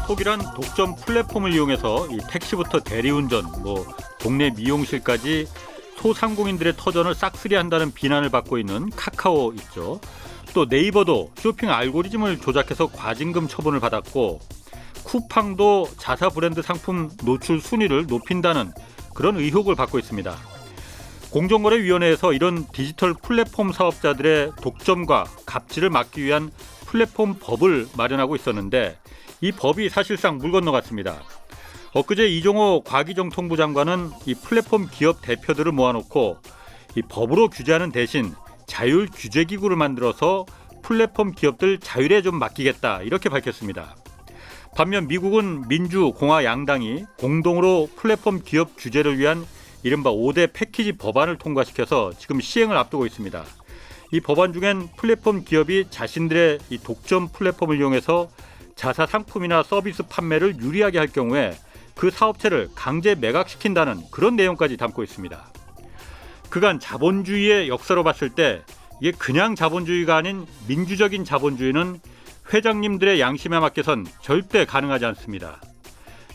독일은 독점 플랫폼을 이용해서 이 택시부터 대리운전, 동네 미용실까지 소상공인들의 터전을 싹쓸이한다는 비난을 받고 있는 카카오 있죠. 또 네이버도 쇼핑 알고리즘을 조작해서 과징금 처분을 받았고, 쿠팡도 자사 브랜드 상품 노출 순위를 높인다는 그런 의혹을 받고 있습니다. 공정거래위원회에서 이런 디지털 플랫폼 사업자들의 독점과 갑질을 막기 위한 플랫폼 법을 마련하고 있었는데, 이 법이 사실상 물 건너갔습니다. 엊그제 이종호 과기정통부 장관은 이 플랫폼 기업 대표들을 모아놓고 이 법으로 규제하는 대신 자율 규제기구를 만들어서 플랫폼 기업들 자율에 좀 맡기겠다, 이렇게 밝혔습니다. 반면 미국은 민주, 공화 양당이 공동으로 플랫폼 기업 규제를 위한 이른바 5대 패키지 법안을 통과시켜서 지금 시행을 앞두고 있습니다. 이 법안 중엔 플랫폼 기업이 자신들의 이 독점 플랫폼을 이용해서 자사 상품이나 서비스 판매를 유리하게 할 경우에 그 사업체를 강제 매각시킨다는 그런 내용까지 담고 있습니다. 그간 자본주의의 역사로 봤을 때 이게 그냥 자본주의가 아닌 민주적인 자본주의는 회장님들의 양심에 맡겨선 절대 가능하지 않습니다.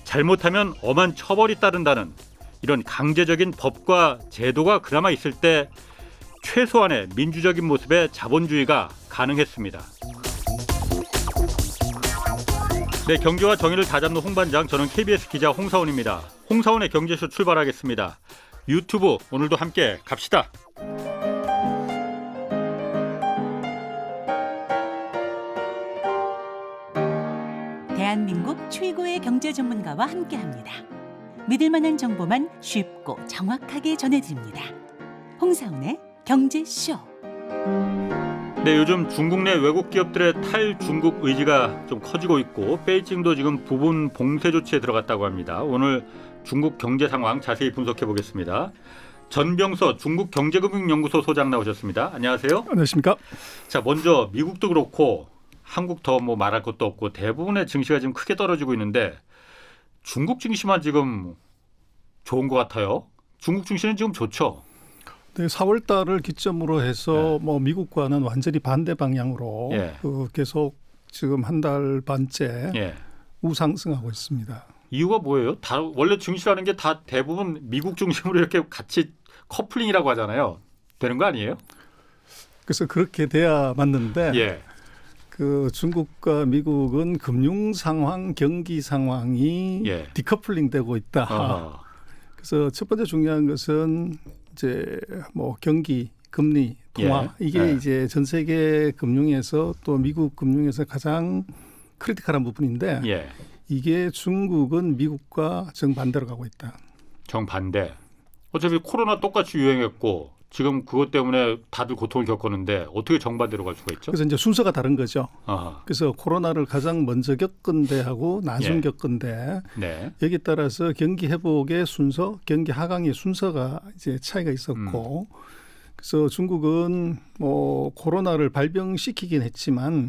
잘못하면 엄한 처벌이 따른다는 이런 강제적인 법과 제도가 그나마 있을 때 최소한의 민주적인 모습의 자본주의가 가능했습니다. 네, 경제와 정의를 다잡는 홍반장, 저는 KBS 기자 홍사원입니다. 홍사원의 경제쇼 출발하겠습니다. 유튜브 오늘도 함께 갑시다. 대한민국 최고의 경제 전문가와 함께합니다. 믿을만한 정보만 쉽고 정확하게 전해드립니다. 홍사원의 경제쇼. 네, 요즘 중국 내 외국 기업들의 탈중국 의지가 좀 커지고 있고, 베이징도 지금 부분 봉쇄 조치에 들어갔다고 합니다. 오늘 중국 경제 상황 자세히 분석해 보겠습니다. 전병서 중국경제금융연구소 소장 나오셨습니다. 안녕하세요. 안녕하십니까. 자, 먼저 미국도 그렇고 한국 더 말할 것도 없고 대부분의 증시가 지금 크게 떨어지고 있는데, 중국 증시만 지금 좋은 것 같아요. 중국 증시는 지금 좋죠. 네, 4월 달을 기점으로 해서 미국과는 완전히 반대 방향으로 계속 지금 한 달 반째 우상승하고 있습니다. 이유가 뭐예요? 다 원래 증시라는 게 다 대부분 미국 중심으로 이렇게 같이 커플링이라고 하잖아요. 되는 거 아니에요? 그래서 그렇게 돼야 맞는데 그 중국과 미국은 금융 상황, 경기 상황이 디커플링 되고 있다. 그래서 첫 번째 중요한 것은 이제 경기, 금리, 통화 이게 이제 전 세계 금융에서 또 미국 금융에서 가장 크리티컬한 부분인데 이게 중국은 미국과 정반대로 가고 있다. 정반대. 어차피 코로나 똑같이 유행했고 지금 그것 때문에 다들 고통을 겪었는데 어떻게 정반대로 갈 수가 있죠? 그래서 이제 순서가 다른 거죠. 그래서 코로나를 가장 먼저 겪은 데하고 나중 겪은 데 여기에 따라서 경기 회복의 순서, 경기 하강의 순서가 이제 차이가 있었고 그래서 중국은 코로나를 발병시키긴 했지만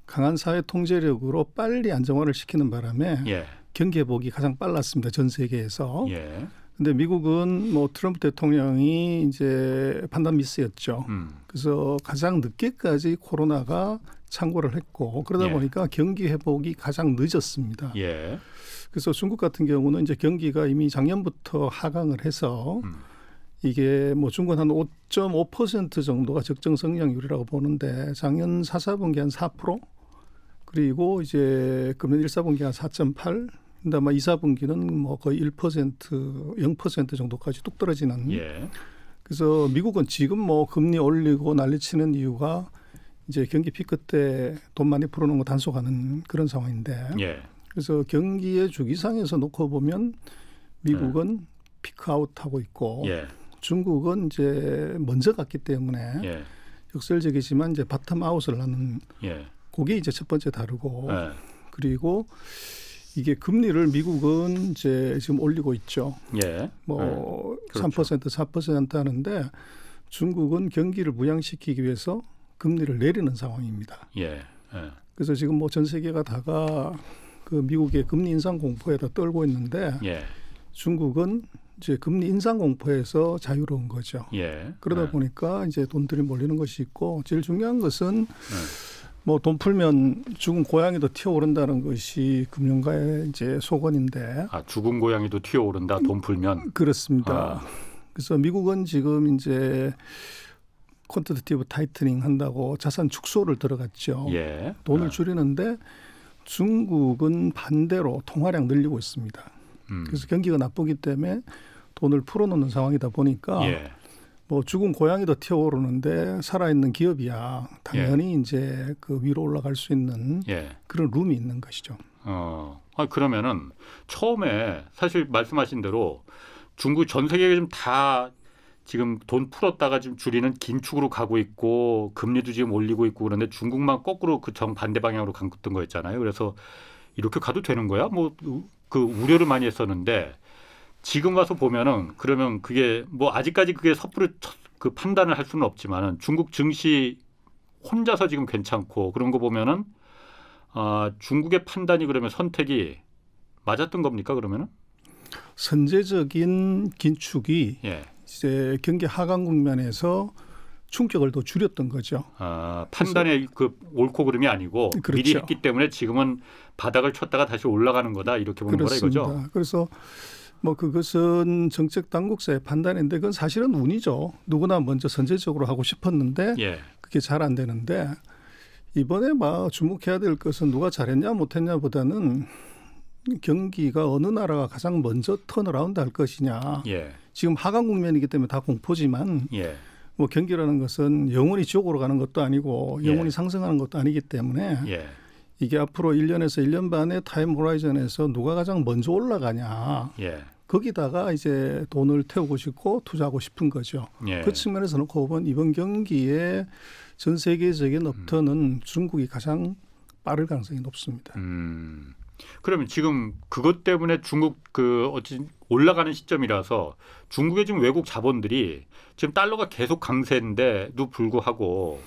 강한 사회 통제력으로 빨리 안정화를 시키는 바람에 경기 회복이 가장 빨랐습니다. 전 세계에서. 근데 미국은 트럼프 대통령이 이제 판단 미스였죠. 그래서 가장 늦게까지 코로나가 창궐을 했고 그러다 보니까 경기 회복이 가장 늦었습니다. 그래서 중국 같은 경우는 이제 경기가 이미 작년부터 하강을 해서 이게 중국은 한 5.5% 정도가 적정 성장률이라고 보는데 작년 4, 4분기 한 4%, 그리고 이제 금년 1, 4분기 한 4.8%, 근데 아마 2, 4분기는 거의 1%, 0% 정도까지 뚝 떨어지는. 그래서 미국은 지금 금리 올리고 난리치는 이유가 이제 경기 피크 때 돈 많이 풀어놓은 거 단속하는 그런 상황인데. 그래서 경기의 주기상에서 놓고 보면 미국은 피크아웃하고 있고 중국은 이제 먼저 갔기 때문에 역설적이지만 이제 바텀아웃을 하는. 그게 이제 첫 번째 다르고 그리고 이게 금리를 미국은 이제 지금 올리고 있죠. 그렇죠. 3%, 4% 하는데 중국은 경기를 부양시키기 위해서 금리를 내리는 상황입니다. 그래서 지금 전 세계가 다가 그 미국의 금리 인상 공포에다 떨고 있는데 중국은 이제 금리 인상 공포에서 자유로운 거죠. 그러다 보니까 이제 돈들이 몰리는 것이 있고 제일 중요한 것은 뭐 돈 풀면 죽은 고양이도 튀어오른다는 것이 금융가의 이제 소견인데. 죽은 고양이도 튀어오른다. 돈 풀면. 그렇습니다. 그래서 미국은 지금 이제 퀀티티브 타이트닝 한다고 자산 축소를 들어갔죠. 예. 돈을 줄이는데 중국은 반대로 통화량 늘리고 있습니다. 그래서 경기가 나쁘기 때문에 돈을 풀어놓는 상황이다 보니까 뭐 죽은 고양이도 튀어오르는데 살아있는 기업이야 당연히 이제 그 위로 올라갈 수 있는 그런 룸이 있는 것이죠. 그러면은 처음에 사실 말씀하신 대로 중국 전 세계가 좀 다 지금 돈 풀었다가 지금 줄이는 긴축으로 가고 있고 금리도 지금 올리고 있고 그런데 중국만 거꾸로 그 정반대 방향으로 갔던 거였잖아요. 그래서 이렇게 가도 되는 거야? 뭐 그 우려를 많이 했었는데 지금 와서 보면은 그러면 그게 뭐 아직까지 그게 섣부리 그 판단을 할 수는 없지만은 중국 증시 혼자서 지금 괜찮고 그런 거 보면은 중국의 판단이 그러면 선택이 맞았던 겁니까 그러면은? 선제적인 긴축이 이제 경기 하강 국면에서 충격을 더 줄였던 거죠. 판단의 그 옳고 그름이 아니고 그렇죠. 미리 했기 때문에 지금은 바닥을 쳤다가 다시 올라가는 거다 이렇게 보는 그렇습니다. 거라 이거죠. 그래서 뭐 그것은 정책 당국자의 판단인데 그건 사실은 운이죠. 누구나 먼저 선제적으로 하고 싶었는데 그게 잘 안 되는데 이번에 막 주목해야 될 것은 누가 잘했냐 못했냐보다는 경기가 어느 나라가 가장 먼저 턴어라운드 할 것이냐. 지금 하강 국면이기 때문에 다 공포지만 뭐 경기라는 것은 영원히 지옥으로 가는 것도 아니고 영원히 상승하는 것도 아니기 때문에 이게 앞으로 1년에서 1년 반의 타임 호라이즌에서 누가 가장 먼저 올라가냐. 거기다가 이제 돈을 태우고 싶고 투자하고 싶은 거죠. 그 측면에서 놓고 보면 이번 경기에 전 세계적인 업턴은 중국이 가장 빠를 가능성이 높습니다. 그러면 지금 그것 때문에 중국 그 어찌 올라가는 시점이라서 중국의 지금 외국 자본들이 지금 달러가 계속 강세인데도 불구하고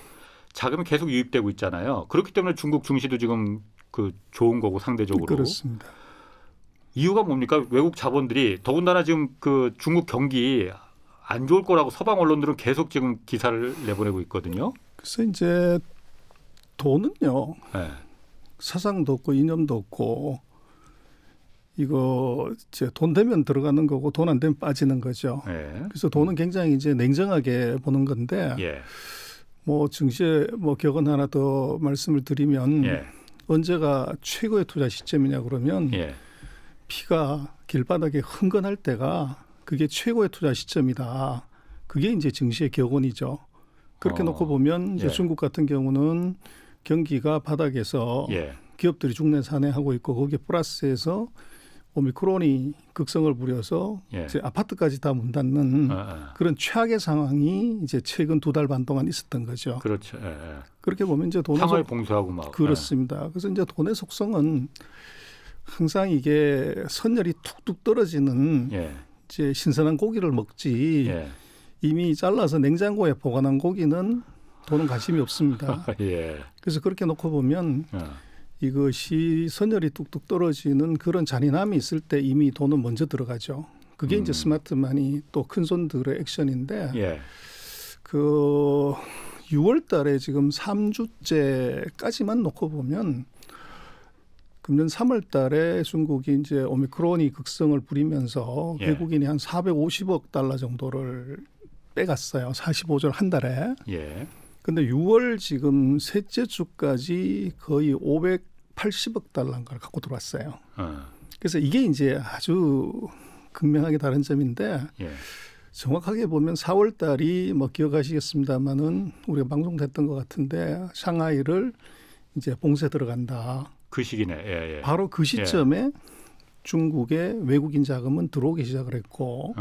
자금이 계속 유입되고 있잖아요. 그렇기 때문에 중국 증시도 지금 그 좋은 거고 상대적으로. 그렇습니다. 이유가 뭡니까? 외국 자본들이 더군다나 지금 그 중국 경기 안 좋을 거라고 서방 언론들은 계속 지금 기사를 내보내고 있거든요. 그래서 이제 돈은요. 사상도 없고 이념도 없고 이거 이제 돈 되면 들어가는 거고 돈 안 되면 빠지는 거죠. 그래서 돈은 굉장히 이제 냉정하게 보는 건데 뭐 증시에 뭐 격언 하나 더 말씀을 드리면 언제가 최고의 투자 시점이냐 그러면 피가 길바닥에 흥건할 때가 그게 최고의 투자 시점이다. 그게 이제 증시의 격언이죠. 그렇게 놓고 보면 이제 중국 같은 경우는 경기가 바닥에서 기업들이 중내산해하고 있고 거기에 플러스해서 오미크론이 극성을 부려서 이제 아파트까지 다 문 닫는 그런 최악의 상황이 이제 최근 2달 반 동안 있었던 거죠. 그렇죠. 그렇게 보면 이제 돈의 상하이 봉쇄하고 막 그렇습니다. 그래서 이제 돈의 속성은 항상 이게 선열이 툭툭 떨어지는 이제 신선한 고기를 먹지 이미 잘라서 냉장고에 보관한 고기는 돈은 관심이 없습니다. 그래서 그렇게 놓고 보면 이것이 선열이 뚝뚝 떨어지는 그런 잔인함이 있을 때 이미 돈은 먼저 들어가죠. 그게 이제 스마트마니 또 큰 손들의 액션인데 그 6월 달에 지금 3주째까지만 놓고 보면 금년 3월 달에 중국이 이제 오미크론이 극성을 부리면서 외국인이 한 450억 달러 정도를 빼갔어요. 45절 한 달에. 근데 6월 지금 셋째 주까지 거의 580억 달러인가를 갖고 들어왔어요. 그래서 이게 이제 아주 극명하게 다른 점인데 정확하게 보면 4월 달이 뭐 기억하시겠습니다만은 우리가 방송됐던 것 같은데 상하이를 이제 봉쇄 들어간다. 그 시기네. 바로 그 시점에 중국의 외국인 자금은 들어오기 시작을 했고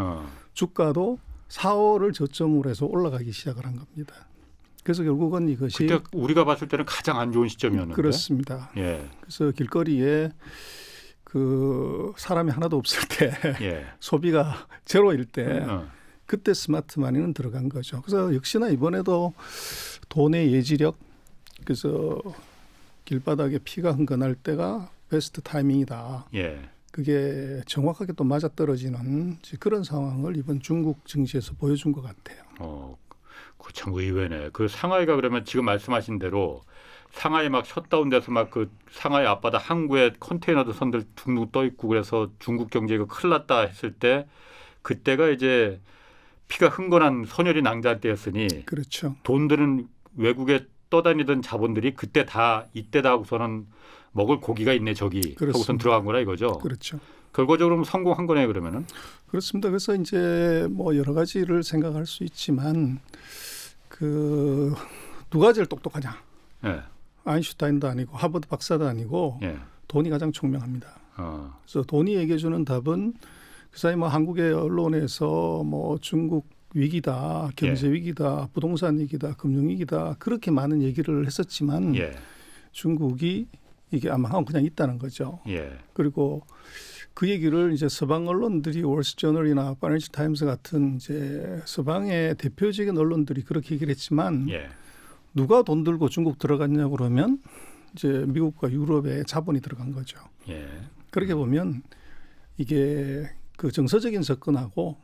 주가도 4월을 저점으로 해서 올라가기 시작을 한 겁니다. 그래서 결국은 이것이 그때 우리가 봤을 때는 가장 안 좋은 시점이었는데. 그렇습니다. 그래서 길거리에 그 사람이 하나도 없을 때 소비가 제로일 때 그때 스마트 마니는 들어간 거죠. 그래서 역시나 이번에도 돈의 예지력 그래서 길바닥에 피가 흥건할 때가 베스트 타이밍이다. 그게 정확하게 또 맞아떨어지는 그런 상황을 이번 중국 증시에서 보여준 것 같아요. 그 참 의외네. 그 상하이가 그러면 지금 말씀하신 대로 상하이 막 셧다운돼서 막 그 상하이 앞바다 항구에 컨테이너도 선들 둥둥 떠 있고 그래서 중국 경제 이거 큰일 났다 했을 때 그때가 이제 피가 흥건한 선열이 낭자할 때였으니 그렇죠. 돈들은 외국에 떠다니던 자본들이 그때 다 이때다 하고서는 먹을 고기가 있네 저기 그렇습니다. 하고선 들어간 거라 이거죠. 그렇죠. 결과적으로 성공한 거네요 그러면은. 그렇습니다. 그래서 이제 뭐 여러 가지를 생각할 수 있지만 그 누가 제일 똑똑하냐? 예. 아인슈타인도 아니고 하버드 박사도 아니고 예. 돈이 가장 총명합니다. 그래서 돈이 얘기해주는 답은 그 사이 뭐 한국의 언론에서 뭐 중국 위기다, 경제 위기다, 부동산 위기다, 금융 위기다 그렇게 많은 얘기를 했었지만 예. 중국이 이게 아마 그냥 있다는 거죠. 예. 그리고 그 얘기를 이제 서방 언론들이 월스트저널이나 파이낸셜 타임스 같은 이제 서방의 대표적인 언론들이 그렇게 얘기를 했지만 예. 누가 돈 들고 중국 들어갔냐고 그러면 이제 미국과 유럽의 자본이 들어간 거죠. 예. 그렇게 보면 이게 그 정서적인 접근하고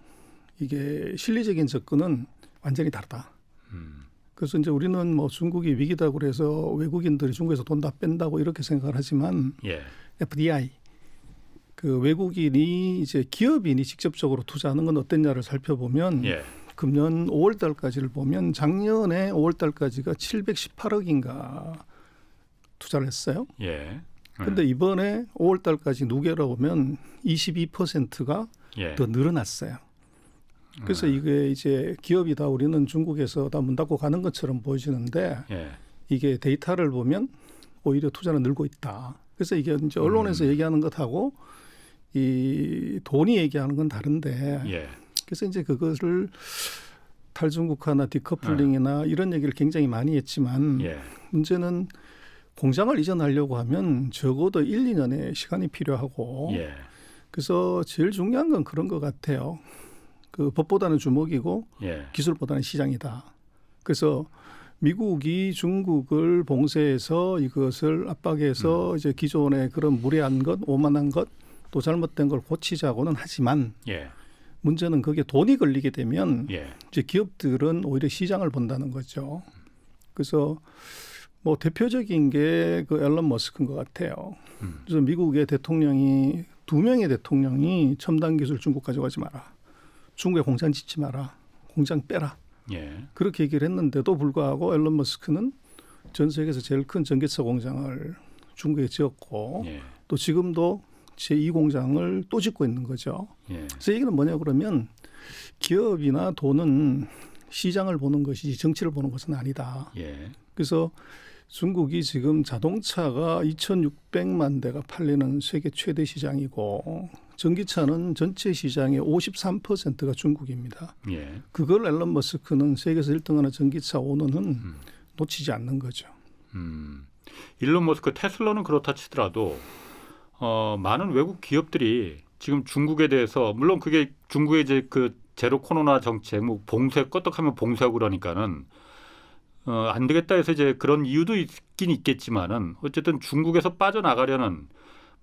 이게 실리적인 접근은 완전히 다르다. 그래서 이제 우리는 뭐 중국이 위기다고 그래서 외국인들이 중국에서 돈 다 뺀다고 이렇게 생각을 하지만 예. FDI 그 외국인이 이제 기업인이 직접적으로 투자하는 건 어땠냐를 살펴보면 예. 금년 5월 달까지를 보면 작년에 5월 달까지가 718억인가 투자를 했어요. 예. 근데 이번에 5월 달까지 누계로 보면 22%가 예. 더 늘어났어요. 그래서 이게 이제 기업이 다 우리는 중국에서 다 문 닫고 가는 것처럼 보여지는데 예. 이게 데이터를 보면 오히려 투자는 늘고 있다. 그래서 이게 이제 언론에서 얘기하는 것하고 이 돈이 얘기하는 건 다른데 예. 그래서 이제 그것을 탈중국화나 디커플링이나 이런 얘기를 굉장히 많이 했지만 예. 문제는 공장을 이전하려고 하면 적어도 1, 2년의 시간이 필요하고 예. 그래서 제일 중요한 건 그런 것 같아요. 그 법보다는 주먹이고 예. 기술보다는 시장이다. 그래서 미국이 중국을 봉쇄해서 이것을 압박해서 이제 기존의 그런 무례한 것, 오만한 것, 또 잘못된 걸 고치자고는 하지만 예. 문제는 그게 돈이 걸리게 되면 예. 이제 기업들은 오히려 시장을 본다는 거죠. 그래서 뭐 대표적인 게 그 앨런 머스크인 것 같아요. 그래서 미국의 대통령이 2명의 대통령이 첨단 기술 중국 가져가지 마라. 중국에 공장 짓지 마라. 공장 빼라. 예. 그렇게 얘기를 했는데도 불구하고 앨런 머스크는 전 세계에서 제일 큰 전기차 공장을 중국에 지었고 예. 또 지금도 제2 공장을 또 짓고 있는 거죠. 예. 그래서 얘기는 뭐냐 그러면 기업이나 돈은 시장을 보는 것이지 정치를 보는 것은 아니다. 예. 그래서 중국이 지금 자동차가 2,600만 대가 팔리는 세계 최대 시장이고 전기차는 전체 시장의 53%가 중국입니다. 예. 그걸 앨런 머스크는 세계에서 1등하는 전기차 오너는 놓치지 않는 거죠. 일론 머스크 테슬라는 그렇다 치더라도 많은 외국 기업들이 지금 중국에 대해서 물론 그게 중국의 이제 그 제로 코로나 정책 뭐 봉쇄 껐떡하면 봉쇄하고 그러니까는 안 되겠다 해서 이제 그런 이유도 있긴 있겠지만은 어쨌든 중국에서 빠져나가려는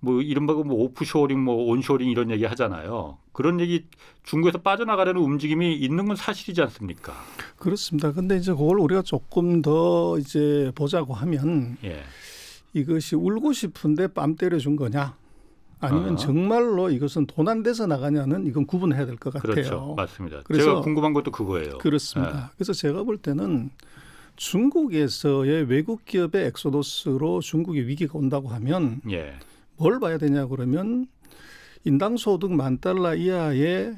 뭐 이른바 뭐 오프쇼어링 뭐 온쇼어링 이런 얘기 하잖아요. 그런 얘기 중국에서 빠져나가려는 움직임이 있는 건 사실이지 않습니까? 그렇습니다. 근데 이제 그걸 우리가 조금 더 이제 보자고 하면 예. 이것이 울고 싶은데 뺨 때려준 거냐 아니면 정말로 이것은 돈 안 돼서 나가냐는 이건 구분해야 될 것 같아요. 그렇죠. 맞습니다. 그래서 제가 궁금한 것도 그거예요. 그렇습니다. 예. 그래서 제가 볼 때는 중국에서의 외국 기업의 엑소더스로 중국의 위기가 온다고 하면 예. 뭘 봐야 되냐 그러면 인당 소득 $10,000 이하의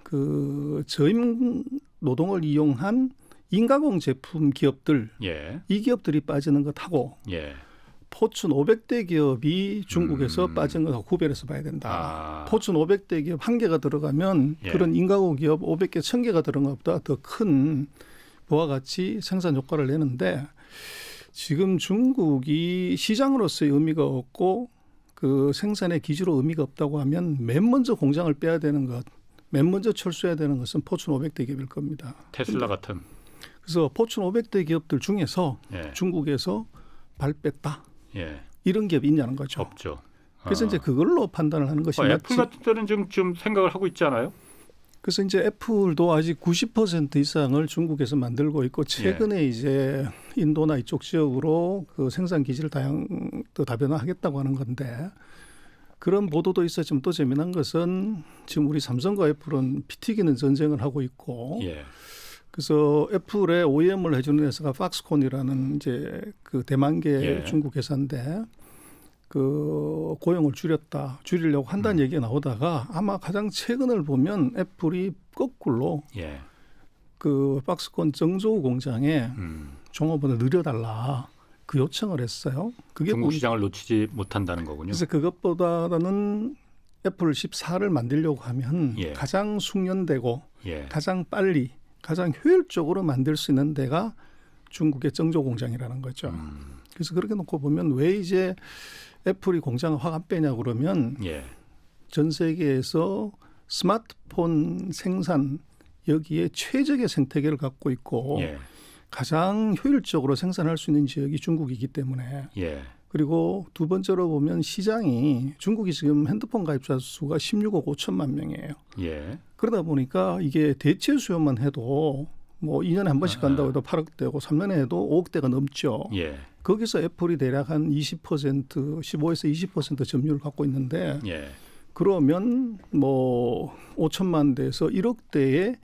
그 저임 노동을 이용한 인가공 제품 기업들 예. 이 기업들이 빠지는 것하고 예. 포춘 500대 기업이 중국에서 빠진 것하고 구별해서 봐야 된다. 포춘 500대 기업 한 개가 들어가면 예. 그런 인가공 기업 500개, 1000개가 들어간 것보다 더 큰 부와 같이 생산 효과를 내는데 지금 중국이 시장으로서의 의미가 없고 그 생산의 기지로 의미가 없다고 하면 맨 먼저 공장을 빼야 되는 것, 맨 먼저 철수해야 되는 것은 포춘 500대 기업일 겁니다. 테슬라 같은. 그래서 포춘 500대 기업들 중에서 예. 중국에서 발 뺐다. 예. 이런 기업이 있냐는 거죠. 없죠. 그래서 이제 그걸로 판단을 하는 것이 맞지. 애플 같은 때는 좀 생각을 하고 있지 않아요? 그래서 이제 애플도 아직 90% 이상을 중국에서 만들고 있고 최근에 이제 인도나 이쪽 지역으로 그 생산 기지를 또 다변화하겠다고 하는 건데 그런 보도도 있었지만 또 재미난 것은 지금 우리 삼성과 애플은 피 튀기는 전쟁을 하고 있고 예. 그래서 애플의 OEM을 해주는 회사가 팍스콘이라는 이제 그 대만계 예. 중국 회사인데 그 고용을 줄이려고 한다는 얘기가 나오다가 아마 가장 최근을 보면 애플이 거꾸로 예. 그 박스콘 정조우 공장에 종업원을 늘려달라 그 요청을 했어요. 그게 중국 시장을 놓치지 못한다는 거군요. 그래서 그것보다는 애플 14를 만들려고 하면 예. 가장 숙련되고 예. 가장 빨리 가장 효율적으로 만들 수 있는 데가 중국의 정조 공장이라는 거죠. 그래서 그렇게 놓고 보면 왜 이제 애플이 공장을 확 안 빼냐 그러면 예. 전 세계에서 스마트폰 생산 여기에 최적의 생태계를 갖고 있고 예. 가장 효율적으로 생산할 수 있는 지역이 중국이기 때문에 예. 그리고 두 번째로 보면 시장이 중국이 지금 핸드폰 가입자 수가 16억 5천만 명이에요. 예. 그러다 보니까 이게 대체 수요만 해도 뭐 2년에 한 번씩 간다고 해도 8억대고 3년에 해도 5억대가 넘죠. 예. 거기서 애플이 대략 한 20%, 15에서 20% 점유율을 갖고 있는데 예. 그러면 뭐 5천만 대에서 1억대의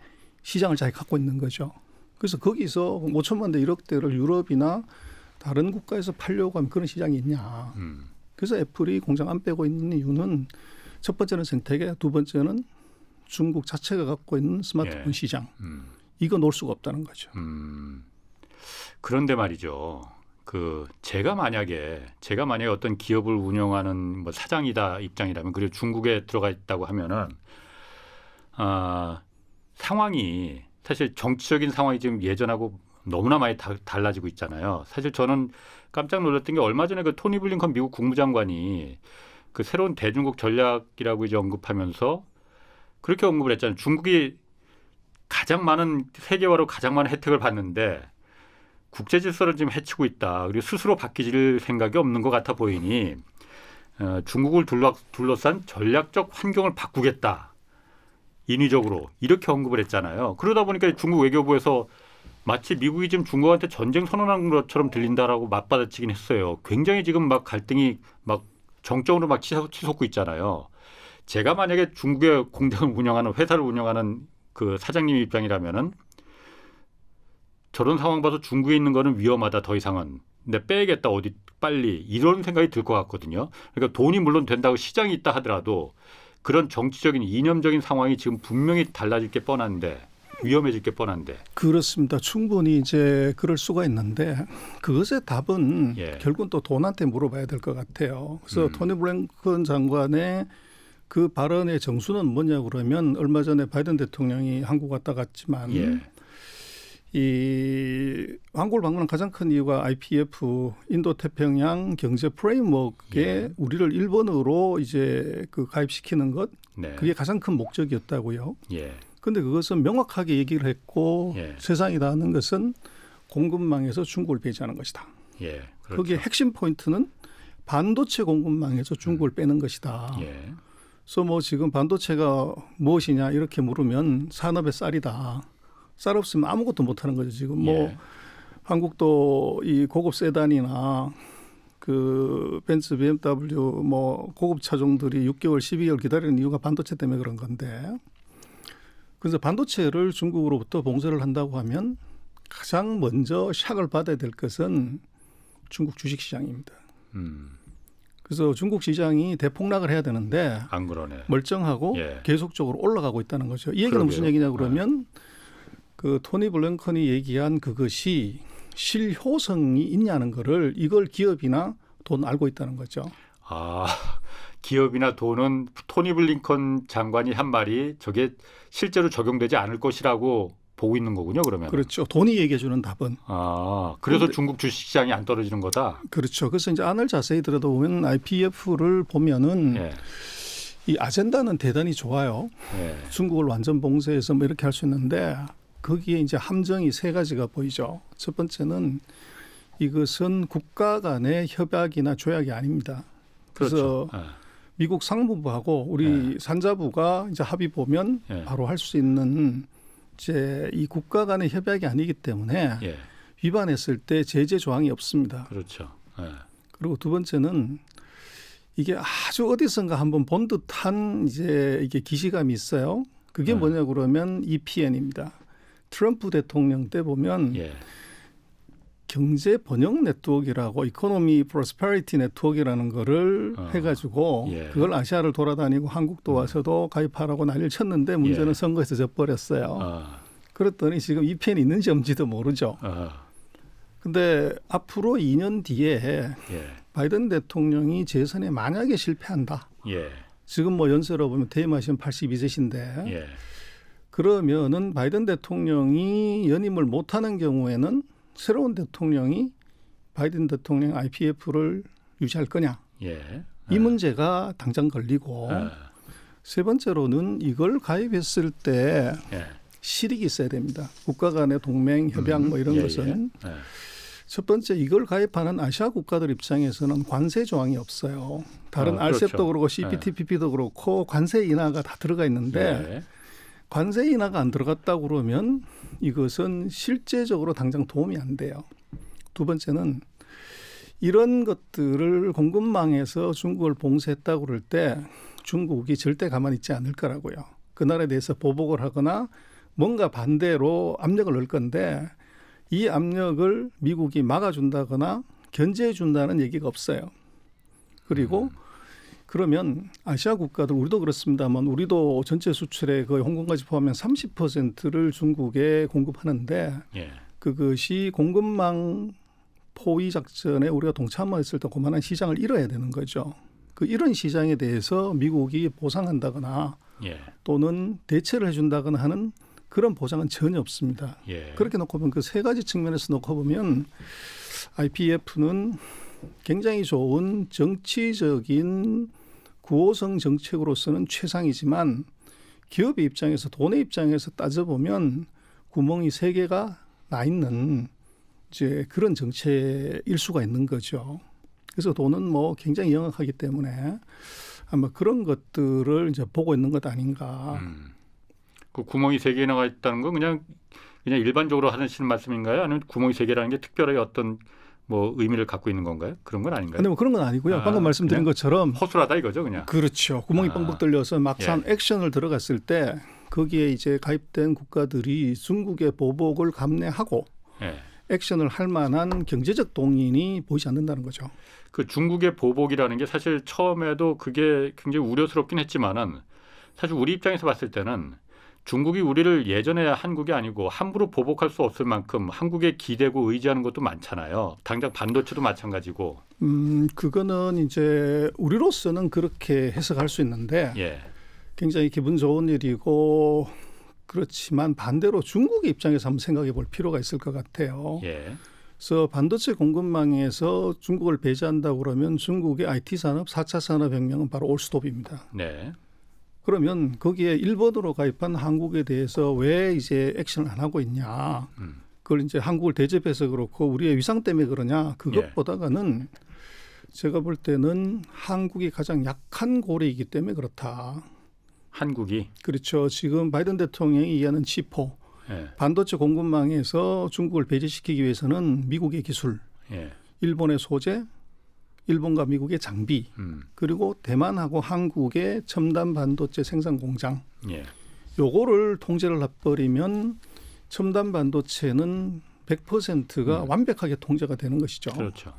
시장을 잘 갖고 있는 거죠. 그래서 거기서 5천만 대 1억대를 유럽이나 다른 국가에서 팔려고 하면 그런 시장이 있냐. 그래서 애플이 공장 안 빼고 있는 이유는 첫 번째는 생태계, 두 번째는 중국 자체가 갖고 있는 스마트폰 예. 시장. 이거 놓을 수가 없다는 거죠. 그런데 말이죠. 그 제가 만약에 어떤 기업을 운영하는 뭐 사장이다 입장이라면 그리고 중국에 들어가 있다고 하면은 상황이 사실 정치적인 상황이 지금 예전하고 너무나 많이 달라지고 있잖아요. 사실 저는 깜짝 놀랐던 게 얼마 전에 그 토니 블링컨 미국 국무장관이 그 새로운 대중국 전략이라고 이제 언급하면서 그렇게 언급을 했잖아요. 중국이 세계화로 가장 많은 혜택을 받는데 국제 질서를 지금 해치고 있다. 그리고 스스로 바뀌질 생각이 없는 것 같아 보이니 중국을 둘러싼 전략적 환경을 바꾸겠다. 인위적으로 이렇게 언급을 했잖아요. 그러다 보니까 중국 외교부에서 마치 미국이 지금 중국한테 전쟁 선언한 것처럼 들린다라고 맞받아치긴 했어요. 굉장히 지금 막 갈등이 막 정적으로 막 치솟고 있잖아요. 제가 만약에 중국의 공장을 운영하는 회사를 운영하는 그 사장님 입장이라면은 저런 상황 봐서 중국에 있는 거는 위험하다 더 이상은 근데 빼야겠다 어디 빨리 이런 생각이 들 것 같거든요. 그러니까 돈이 물론 된다고 시장이 있다 하더라도 그런 정치적인 이념적인 상황이 지금 분명히 달라질 게 뻔한데 위험해질 게 뻔한데 그렇습니다. 충분히 이제 그럴 수가 있는데 그것의 답은 예. 결국은 또 돈한테 물어봐야 될 것 같아요. 그래서 토니 블링컨 장관의 그 발언의 정수는 뭐냐 그러면 얼마 전에 바이든 대통령이 한국 왔다 갔지만 예. 이 한국을 방문한 가장 큰 이유가 IPF 인도태평양 경제 프레임워크에 예. 우리를 일본으로 이제 그 가입시키는 것 네. 그게 가장 큰 목적이었다고요. 예. 그런데 그것은 명확하게 얘기를 했고 예. 세상이 다 아는 것은 공급망에서 중국을 배제하는 것이다. 예. 그렇죠. 거기에 핵심 포인트는 반도체 공급망에서 중국을 빼는 것이다. 예. 그래서 뭐 지금 반도체가 무엇이냐 이렇게 물으면 산업의 쌀이다. 쌀 없으면 아무것도 못하는 거죠. 지금 뭐 예. 한국도 이 고급 세단이나 그 벤츠, BMW 뭐 고급 차종들이 6개월, 12개월 기다리는 이유가 반도체 때문에 그런 건데. 그래서 반도체를 중국으로부터 봉쇄를 한다고 하면 가장 먼저 샥을 받아야 될 것은 중국 주식시장입니다. 그래서 중국 시장이 대폭락을 해야 되는데 안 그러네. 멀쩡하고 예. 계속적으로 올라가고 있다는 거죠. 이 얘기는 그러게요. 무슨 얘기냐 그러면 그 토니 블링컨이 얘기한 그것이 실효성이 있냐는 거를 이걸 기업이나 돈 알고 있다는 거죠. 아, 기업이나 돈은 토니 블링컨 장관이 한 말이 저게 실제로 적용되지 않을 것이라고 보고 있는 거군요. 그러면. 그렇죠. 돈이 얘기해 주는 답은. 아, 그래서 중국 주식시장이 안 떨어지는 거다. 그렇죠. 그래서 이제 안을 자세히 들여다보면 IPF를 보면은 예. 이 아젠다는 대단히 좋아요. 예. 중국을 완전 봉쇄해서 뭐 이렇게 할 수 있는데 거기에 이제 함정이 세 가지가 보이죠. 첫 번째는 이것은 국가 간의 협약이나 조약이 아닙니다. 그래서 그렇죠. 예. 미국 상무부하고 우리 산자부가 이제 합의 보면 바로 할 수 있는 이제 이 국가 간의 협약이 아니기 때문에 예. 위반했을 때 제재 조항이 없습니다. 그렇죠. 예. 그리고 두 번째는 이게 아주 어디선가 한번 본 듯한 이제 이게 기시감이 있어요. 그게 뭐냐 그러면 EPN입니다. 트럼프 대통령 때 보면 예. 경제 번영 네트워크라고 이코노미 프로스페리티 네트워크라는 거를 해가지고 예. 그걸 아시아를 돌아다니고 한국도 와서도 가입하라고 난리를 쳤는데 문제는 예. 선거에서 져버렸어요. 그랬더니 지금 EPN이 있는지 없는지도 모르죠. 근데 앞으로 2년 뒤에 예. 바이든 대통령이 재선에 만약에 실패한다. 예. 지금 뭐 연세로 보면 퇴임하시면 82세신데 예. 그러면은 바이든 대통령이 연임을 못하는 경우에는 새로운 대통령이 바이든 대통령 IPF를 유지할 거냐. 예. 이 문제가 당장 걸리고 세 번째로는 이걸 가입했을 때 예. 실익이 있어야 됩니다. 국가 간의 동맹, 협약 뭐 이런 예, 것은 예. 첫 번째 이걸 가입하는 아시아 국가들 입장에서는 관세 조항이 없어요. 다른 그렇죠. RCEP도 그렇고 CPTPP도 그렇고 관세 인하가 다 들어가 있는데 예. 관세 인하가 안 들어갔다고 그러면 이것은 실제적으로 당장 도움이 안 돼요. 두 번째는 이런 것들을 공급망에서 중국을 봉쇄했다고 그럴 때 중국이 절대 가만히 있지 않을 거라고요. 그 나라에 대해서 보복을 하거나 뭔가 반대로 압력을 넣을 건데 이 압력을 미국이 막아준다거나 견제해 준다는 얘기가 없어요. 그리고 그러면 아시아 국가들 우리도 그렇습니다만 우리도 전체 수출의 거의 홍콩까지 포함하면 30%를 중국에 공급하는데 예. 그것이 공급망 포위 작전에 우리가 동참했을 때 그만한 시장을 잃어야 되는 거죠. 그 이런 시장에 대해서 미국이 보상한다거나 예. 또는 대체를 해준다거나 하는 그런 보장은 전혀 없습니다. 예. 그렇게 놓고 보면 그 세 가지 측면에서 놓고 보면 IPF는 굉장히 좋은 정치적인 구호성 정책으로서는 최상이지만 기업의 입장에서 돈의 입장에서 따져보면 구멍이 세 개가 나 있는 이제 그런 정책일 수가 있는 거죠. 그래서 돈은 뭐 굉장히 영악하기 때문에 아마 그런 것들을 이제 보고 있는 것 아닌가. 그 구멍이 세 개 나가 있다는 건 그냥 일반적으로 하시는 말씀인가요? 아니면 구멍이 세 개라는 게 특별하게 어떤 뭐 의미를 갖고 있는 건가요? 그런 건 아닌가요? 근데 뭐 그런 건 아니고요. 방금 말씀드린 것처럼 허술하다 이거죠, 그냥. 그렇죠. 구멍이 뻥뻥 뚫려서 막상 액션을 들어갔을 때 거기에 이제 가입된 국가들이 중국의 보복을 감내하고 액션을 할 만한 경제적 동인이 보이지 않는다는 거죠. 그 중국의 보복이라는 게 사실 처음에도 그게 굉장히 우려스럽긴 했지만은 사실 우리 입장에서 봤을 때는 중국이 우리를 예전에 한국이 아니고 함부로 보복할 수 없을 만큼 한국에 기대고 의지하는 것도 많잖아요. 당장 반도체도 마찬가지고. 그거는 이제 우리로서는 그렇게 해석할 수 있는데 굉장히 기분 좋은 일이고 그렇지만 반대로 중국의 입장에서 한번 생각해 볼 필요가 있을 것 같아요. 그래서 반도체 공급망에서 중국을 배제한다고 그러면 중국의 IT 산업 4차 산업혁명은 바로 올스톱입니다. 그러면 거기에 일본으로 가입한 한국에 대해서 왜 이제 액션을 안 하고 있냐. 그걸 이제 한국을 대접해서 그렇고 우리의 위상 때문에 그러냐. 그것보다는 제가 볼 때는 한국이 가장 약한 고리이기 때문에 그렇다. 한국이? 그렇죠. 지금 바이든 대통령이 이해하는 치포. 반도체 공급망에서 중국을 배제시키기 위해서는 미국의 기술, 일본의 소재, 일본과 미국의 장비, 그리고 대만하고 한국의 첨단 반도체 생산 공장. 요거를 통제를 해버리면 첨단 반도체는 100%가 완벽하게 통제가 되는 것이죠. 그렇죠.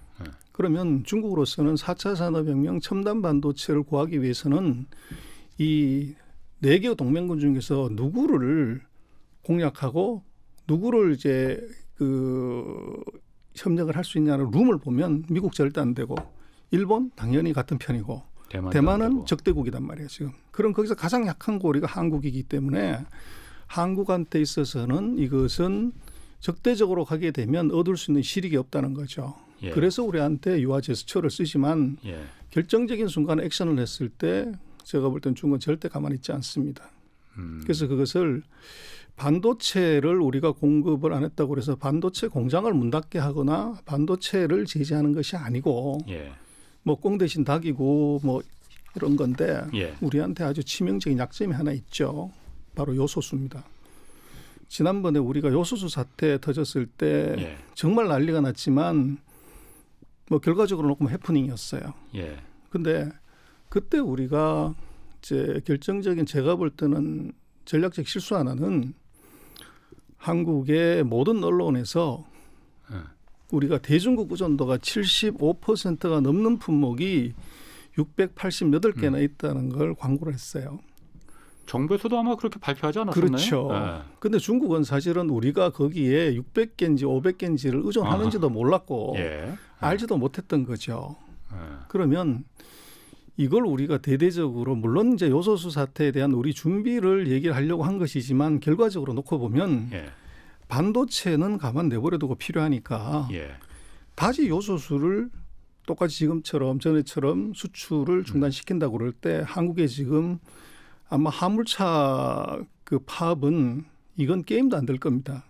그러면 중국으로서는 4차 산업혁명 첨단 반도체를 구하기 위해서는 이 4개 동맹군 중에서 누구를 공략하고 누구를 이제 협력을 할 수 있냐는 룸을 보면 미국 절대 안 되고 일본 당연히 같은 편이고 대만은 적대국이단 말이에요 지금. 그럼 거기서 가장 약한 고리가 한국이기 때문에 한국한테 있어서는 이것은 적대적으로 가게 되면 얻을 수 있는 실익이 없다는 거죠. 그래서 우리한테 유화 제스처를 쓰지만 결정적인 순간에 액션을 했을 때 제가 볼 때는 중국은 절대 가만히 있지 않습니다. 그래서 그것을 반도체를 우리가 공급을 안 했다고 해서 반도체 공장을 문 닫게 하거나 반도체를 제재하는 것이 아니고 뭐 꽁 대신 닭이고 뭐 이런 건데 우리한테 아주 치명적인 약점이 하나 있죠. 바로 요소수입니다. 지난번에 우리가 요소수 사태 터졌을 때 예. 정말 난리가 났지만 뭐 결과적으로 놓고 해프닝이었어요. 예. 근데 그때 우리가 이제 결정적인 제가 볼 때는 전략적 실수 하나는 한국의 모든 언론에서 우리가 대중국 의존도가 75%가 넘는 품목이 688개나 있다는 걸 광고를 했어요. 정부에서도 아마 그렇게 발표하지 않았었나요? 그렇죠. 그런데 중국은 사실은 우리가 거기에 600개인지 500개인지를 의존하는지도 몰랐고 예. 알지도 못했던 거죠. 그러면 이걸 우리가 대대적으로 물론 이제 요소수 사태에 대한 우리 준비를 얘기를 하려고 한 것이지만 결과적으로 놓고 보면 예. 반도체는 가만 내버려두고 필요하니까 예. 다시 요소수를 똑같이 지금처럼 전에처럼 수출을 중단시킨다고 그럴 때 한국에 지금 아마 화물차 그 파업은 이건 게임도 안 될 겁니다.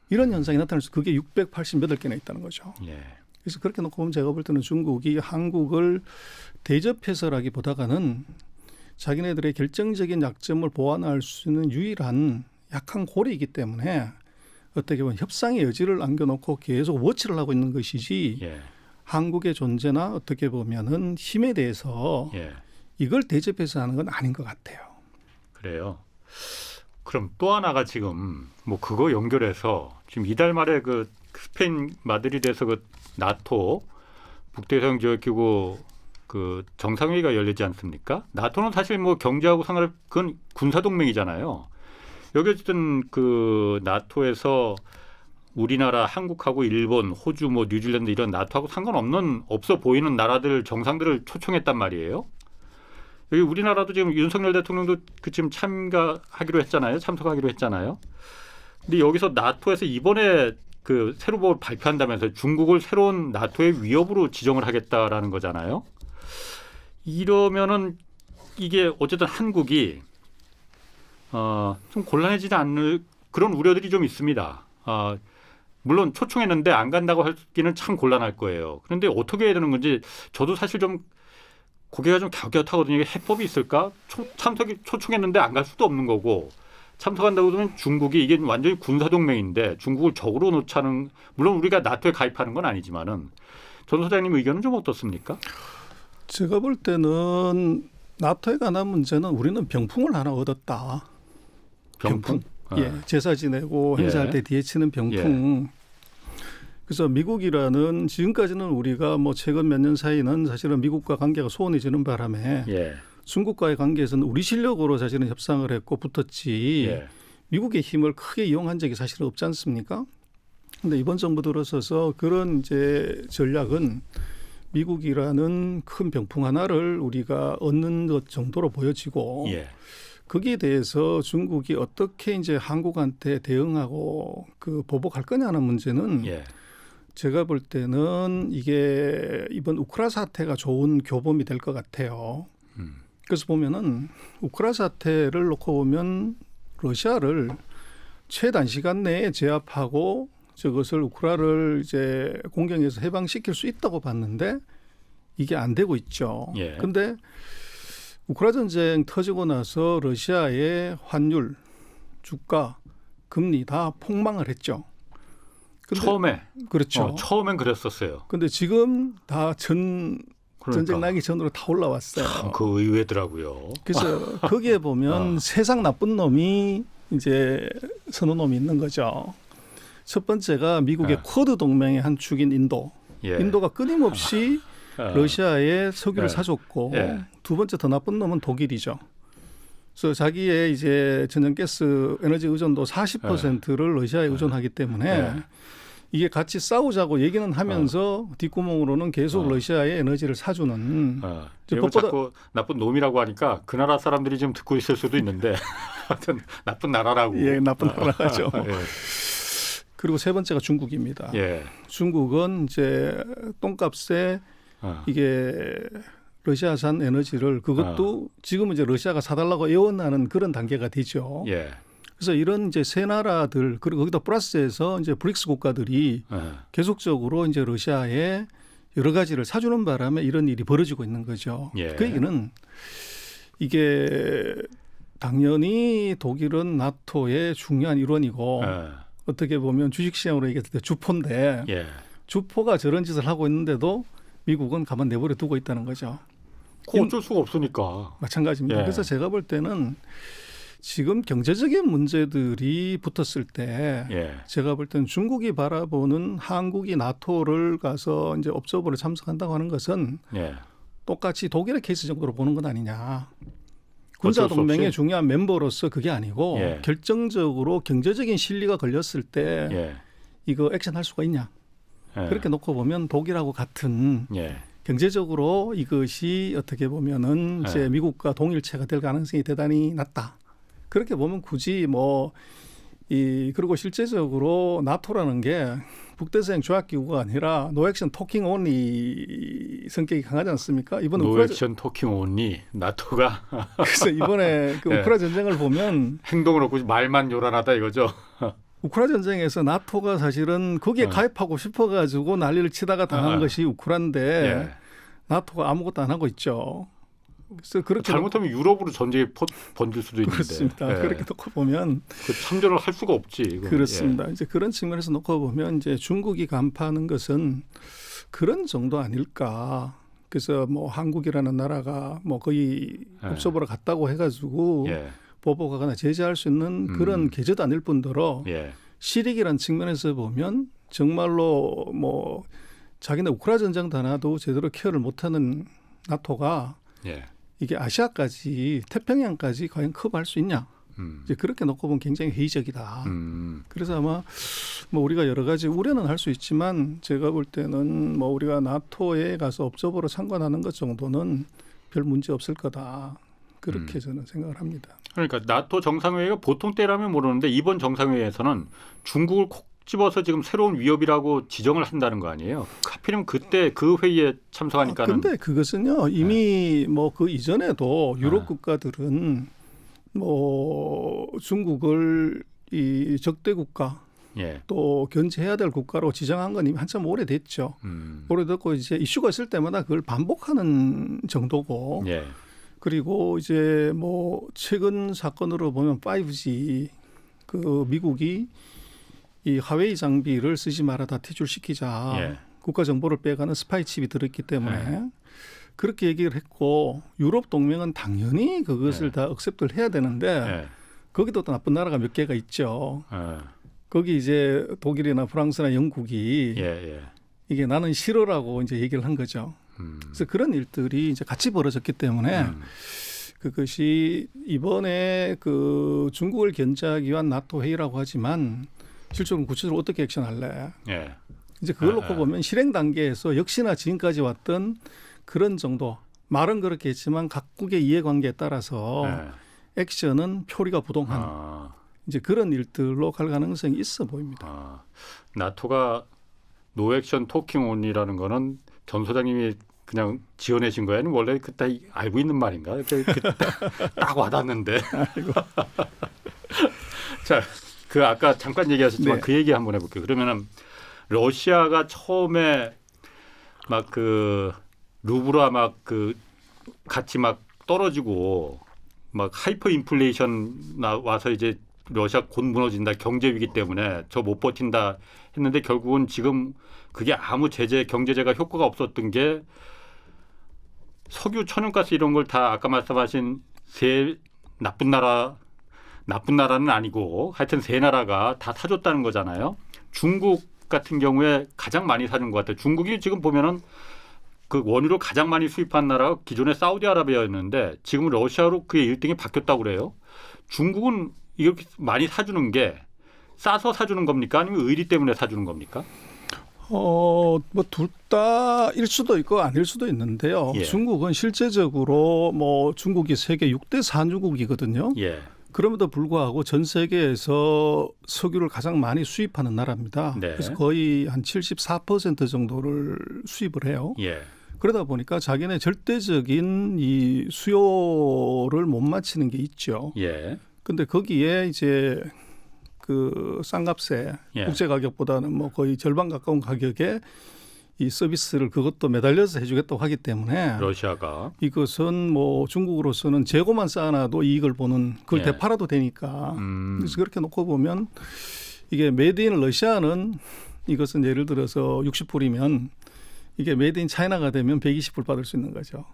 이런 현상이 나타나서 그게 688개나 있다는 거죠. 예. 그래서 그렇게 놓고 보면 제가 볼 때는 중국이 한국을 대접해서라기보다는 자기네들의 결정적인 약점을 보완할 수 있는 유일한 약한 고리이기 때문에 어떻게 보면 협상의 여지를 남겨놓고 계속 워치를 하고 있는 것이지 예. 한국의 존재나 어떻게 보면은 힘에 대해서 예. 이걸 대접해서 하는 건 아닌 것 같아요. 그래요. 그럼 또 하나가 지금 뭐 그거 연결해서 지금 이달 말에 그 스페인 마드리드에서 그 나토 북대서양 지역기구 그 정상회의가 열리지 않습니까? 나토는 사실 뭐 경제하고 상관없이 그건 군사 동맹이잖아요. 여기 어쨌든 그 나토에서 우리나라, 한국하고 일본, 호주, 뭐 뉴질랜드 이런 나토하고 상관없는 없어 보이는 나라들 정상들을 초청했단 말이에요. 여기 우리나라도 지금 윤석열 대통령도 그 지금 참석하기로 했잖아요. 근데 여기서 나토에서 이번에 그 새로 뭐 발표한다면서 중국을 새로운 나토의 위협으로 지정을 하겠다라는 거잖아요. 이러면은 이게 어쨌든 한국이 좀 곤란해지지 않을 그런 우려들이 좀 있습니다. 물론 초청했는데 안 간다고 하기는 참 곤란할 거예요. 그런데 어떻게 해야 되는 건지 저도 사실 좀 고개가 좀 갸웃갸웃하거든요. 이게 해법이 있을까? 초청했는데 안 갈 수도 없는 거고 참석한다고 하면 중국이 이게 완전히 군사동맹인데 중국을 적으로 놓자는 물론 우리가 나토에 가입하는 건 아니지만은 전 소장님 의견은 좀 어떻습니까? 제가 볼 때는 나토에 관한 문제는 우리는 병풍을 하나 얻었다. 병풍? 예, 제사 지내고 행사할 때 뒤에 치는 병풍. 그래서 미국이라는 지금까지는 우리가 뭐 최근 몇 년 사이는 사실은 미국과 관계가 소원해지는 바람에 중국과의 관계에서는 우리 실력으로 사실은 협상을 했고 붙었지 미국의 힘을 크게 이용한 적이 사실은 없지 않습니까? 그런데 이번 정부 들어서서 그런 이제 전략은 미국이라는 큰 병풍 하나를 우리가 얻는 것 정도로 보여지고 거기에 대해서 중국이 어떻게 이제 한국한테 대응하고 그 보복할 거냐는 문제는 제가 볼 때는 이게 이번 우크라 사태가 좋은 교범이 될 것 같아요. 그래서 보면은 우크라 사태를 놓고 보면 러시아를 최단시간 내에 제압하고 저것을 우크라를 이제 공격해서 해방시킬 수 있다고 봤는데 이게 안 되고 있죠. 그런데 우크라 전쟁 터지고 나서 러시아의 환율, 주가, 금리 다 폭망을 했죠. 근데, 처음에 그렇죠. 처음엔 그랬었어요. 그런데 지금 다 전쟁 나기 전으로 다 올라왔어요. 참 그 의외더라고요. 그래서 거기에 보면 세상 나쁜 놈이 이제 서너 놈이 있는 거죠. 첫 번째가 미국의 쿼드 동맹의 한 축인 인도. 인도가 끊임없이 러시아에 석유를 사줬고 두 번째 더 나쁜 놈은 독일이죠. 그래서 자기의 이제 천연가스 에너지 의존도 40%를 러시아에 의존하기 때문에 이게 같이 싸우자고 얘기는 하면서 뒷구멍으로는 계속 러시아에 에너지를 사주는. 자꾸 나쁜 놈이라고 하니까 그 나라 사람들이 좀 듣고 있을 수도 있는데 하여튼 나쁜 나라라고. 예, 나쁜 나라죠. 그리고 세 번째가 중국입니다. 중국은 이제 똥값에 이게 러시아산 에너지를 그것도 지금 이제 러시아가 사달라고 애원하는 그런 단계가 되죠. 그래서 이런 이제 세 나라들 그리고 거기다 플러스해서 이제 브릭스 국가들이 계속적으로 이제 러시아에 여러 가지를 사주는 바람에 이런 일이 벌어지고 있는 거죠. 그 얘기는 이게 당연히 독일은 나토의 중요한 일원이고 예. 어떻게 보면 주식시장으로 얘기했을 때 주포인데 예. 주포가 저런 짓을 하고 있는데도 미국은 가만 내버려 두고 있다는 거죠. 그거 어쩔 수가 없으니까. 마찬가지입니다. 예. 그래서 제가 볼 때는 지금 경제적인 문제들이 붙었을 때 예. 제가 볼 때는 중국이 바라보는 한국이 나토를 가서 이제 업저버를 참석한다고 하는 것은 예. 똑같이 독일의 케이스 정도로 보는 건 아니냐. 어쩔 수 군사동맹의 없이? 중요한 멤버로서 그게 아니고 예. 결정적으로 경제적인 실리가 걸렸을 때 예. 이거 액션할 수가 있냐. 예. 그렇게 놓고 보면 독일하고 같은 예. 경제적으로 이것이 어떻게 보면은 이제 예. 미국과 동일체가 될 가능성이 대단히 낮다. 그렇게 보면 굳이 그리고 실제적으로 나토라는 게 북대서양 조약기구가 아니라 노 액션 토킹 온리 성격이 강하지 않습니까? 이번 노 액션 토킹 온리 나토가 그래서 이번에 그 예. 우크라 전쟁을 보면 행동을 없고 말만 요란하다 이거죠. 우크라 전쟁에서 나토가 사실은 거기에 가입하고 싶어가지고 난리를 치다가 당한 것이 우크라인데 예. 나토가 아무것도 안 하고 있죠. 그래서 그렇게 잘못하면 유럽으로 전쟁이 번질 수도 있는데. 그렇습니다. 예. 그렇게 놓고 보면 그 참전을 할 수가 없지. 이건. 그렇습니다. 이제 그런 측면에서 놓고 보면 이제 중국이 간파하는 것은 그런 정도 아닐까. 그래서 뭐 한국이라는 나라가 뭐 거의 업소보러 갔다고 해가지고 예. 보복하거나 제재할 수 있는 그런 계제도 아닐 뿐더러 예. 실익이라는 측면에서 보면 정말로 뭐 자기네 우크라 전쟁 하나도 제대로 케어를 못하는 나토가 예. 이게 아시아까지 태평양까지 과연 커버할 수 있냐? 이제 그렇게 놓고 보면 굉장히 회의적이다. 그래서 아마 뭐 우리가 여러 가지 우려는 할 수 있지만 제가 볼 때는 뭐 우리가 나토에 가서 업적으로 참관하는 것 정도는 별 문제 없을 거다. 그렇게 저는 생각을 합니다. 그러니까 나토 정상회의가 보통 때라면 모르는데 이번 정상회의에서는 중국을 콕 집어서 지금 새로운 위협이라고 지정을 한다는 거 아니에요? 하필이면 그때 그 회의에 참석하니까는. 근데 그것은요 이미 뭐 그 이전에도 유럽 국가들은 뭐 중국을 이 적대 국가 예. 또 견제해야 될 국가로 지정한 건 이미 한참 오래됐죠. 오래됐고 이제 이슈가 있을 때마다 그걸 반복하는 정도고. 예. 그리고 이제 뭐 최근 사건으로 보면 5G 그 미국이 이 하웨이 장비를 쓰지 마라 다 퇴출시키자. 예. 국가 정보를 빼가는 스파이 칩이 들었기 때문에 그렇게 얘기를 했고 유럽 동맹은 당연히 그것을 다 억셉트를 해야 되는데 거기도 또 나쁜 나라가 몇 개가 있죠. 거기 이제 독일이나 프랑스나 영국이 이게 나는 싫어라고 이제 얘기를 한 거죠. 그래서 그런 일들이 이제 같이 벌어졌기 때문에 그것이 이번에 그 중국을 견제하기 위한 나토 회의라고 하지만 실제로 구체적으로 어떻게 액션할래? 이제 그걸 놓고 보면 실행 단계에서 역시나 지금까지 왔던 그런 정도 말은 그렇게 했지만 각국의 이해관계에 따라서 액션은 표리가 부동한 이제 그런 일들로 갈 가능성이 있어 보입니다. 나토가 노 액션 토킹 온이라는 거는 전 소장님이 그냥 지어내신 거예요? 아니면 원래 그때 알고 있는 말인가? 딱 와닿는데. 자, 그 아까 잠깐 얘기하셨지만 그 얘기 한번 해볼게요. 그러면은 러시아가 처음에 막 그 루블화 막 그 같이 막 떨어지고 막 하이퍼 인플레이션 와서 이제 러시아 곧 무너진다 경제 위기 때문에 저 못 버틴다 했는데 결국은 지금 그게 아무 제재 경제제가 효과가 없었던 게 석유 천연가스 이런 걸 다 아까 말씀하신 세 나쁜 나라는 아니고 하여튼 세 나라가 다 사줬다는 거잖아요. 중국 같은 경우에 가장 많이 사준 것 같아요. 중국이 지금 보면은 그 원유를 가장 많이 수입한 나라가 기존에 사우디아라비아였는데 지금은 러시아로 그게 1등이 바뀌었다고 그래요. 중국은 이렇게 많이 사주는 게 싸서 사주는 겁니까? 아니면 의리 때문에 사주는 겁니까? 뭐 둘 다일 수도 있고 아닐 수도 있는데요. 중국은 실제적으로 뭐 중국이 세계 6대 산유국이거든요. 그럼에도 불구하고 전 세계에서 석유를 가장 많이 수입하는 나라입니다. 그래서 거의 한 74% 정도를 수입을 해요. 그러다 보니까 자기네 절대적인 이 수요를 못 맞추는 게 있죠. 근데 거기에 이제 그 싼 값에 국제 가격보다는 뭐 거의 절반 가까운 가격에 이 서비스를 그것도 매달려서 해주겠다고 하기 때문에 러시아가 이것은 뭐 중국으로서는 재고만 쌓아놔도 이익을 보는 그걸 예. 되팔아도 되니까 그래서 그렇게 놓고 보면 이게 메이드 인 러시아는 이것은 예를 들어서 60불이면 이게 메이드 인 차이나가 되면 120불 받을 수 있는 거죠.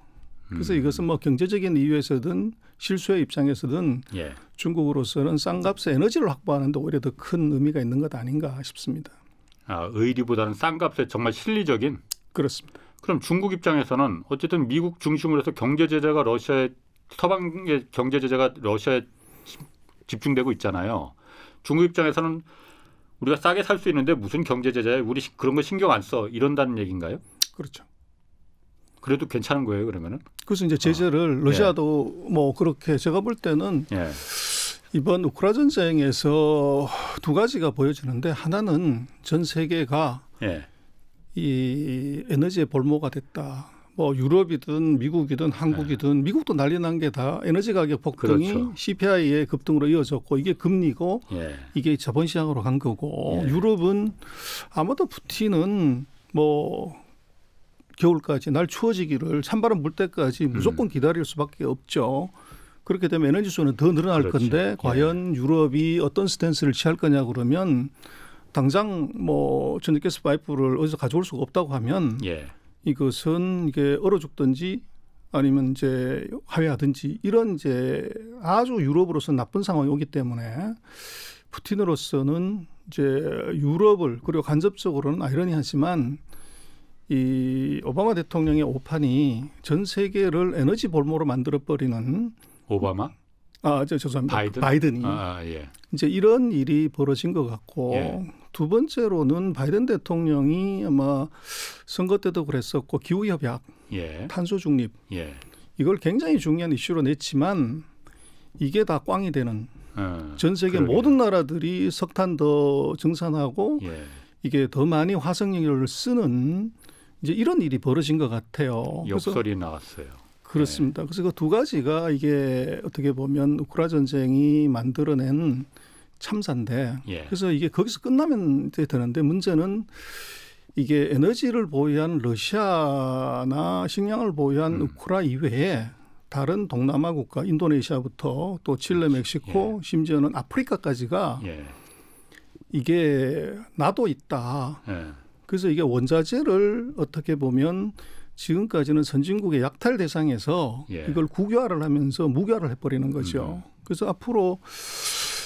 그래서 이것은 뭐 경제적인 이유에서든 실수의 입장에서든 예. 중국으로서는 싼 값에 에너지를 확보하는 데 오히려 더 큰 의미가 있는 것 아닌가 싶습니다. 의리보다는 싼 값에 정말 실리적인. 그렇습니다. 그럼 중국 입장에서는 어쨌든 미국 중심으로 해서 경제 제재가 러시아에 서방의 경제 제재가 러시아에 집중되고 있잖아요. 중국 입장에서는 우리가 싸게 살 수 있는데 무슨 경제 제재야? 우리 그런 거 신경 안 써. 이런다는 얘기인가요? 그렇죠. 그래도 괜찮은 거예요, 그러면은? 그래서 이제 제재를 러시아도 뭐 그렇게 제가 볼 때는 예. 이번 우크라 전쟁에서 두 가지가 보여지는데 하나는 전 세계가 예. 이 에너지의 볼모가 됐다. 뭐 유럽이든 미국이든 한국이든 미국도 난리 난 게 다 에너지 가격 폭등이 그렇죠. CPI의 급등으로 이어졌고 이게 금리고 예. 이게 자본시장으로 간 거고 예. 유럽은 아마도 푸틴은 뭐 겨울까지 날 추워지기를 찬바람 불 때까지 무조건 기다릴 수밖에 없죠. 그렇게 되면 에너지 수는 더 늘어날 그렇죠. 건데 과연 유럽이 어떤 스탠스를 취할 거냐 그러면 당장 뭐 전기가스 파이프를 어디서 가져올 수가 없다고 하면 예. 이것은 이게 얼어 죽든지 아니면 이제 하회하든지 이런 이제 아주 유럽으로서는 나쁜 상황이 오기 때문에 푸틴으로서는 이제 유럽을 그리고 간접적으로는 아이러니하지만 이 오바마 대통령의 오판이 전 세계를 에너지 볼모로 만들어 버리는 오바마? 죄송합니다. 바이든? 바이든이 예. 이제 이런 일이 벌어진 것 같고 예. 두 번째로는 바이든 대통령이 아마 선거 때도 그랬었고 기후 협약, 예. 탄소 중립 예. 이걸 굉장히 중요한 이슈로 냈지만 이게 다 꽝이 되는 전 세계 그러게요. 모든 나라들이 석탄 더 증산하고 예. 이게 더 많이 화석연료를 쓰는 이제 이런 일이 벌어진 것 같아요. 역설이 나왔어요. 그렇습니다. 그래서 그 두 가지가 이게 어떻게 보면 우크라 전쟁이 만들어낸 참사인데 예. 그래서 이게 거기서 끝나면 되는데 문제는 이게 에너지를 보유한 러시아나 식량을 보유한 우크라 이외에 다른 동남아 국가 인도네시아부터 또 칠레, 멕시코 심지어는 아프리카까지가 예. 이게 나도 있다. 예. 그래서 이게 원자재를 어떻게 보면 지금까지는 선진국의 약탈 대상에서 예. 이걸 국유화를 하면서 무기화를 해버리는 거죠. 그래서 앞으로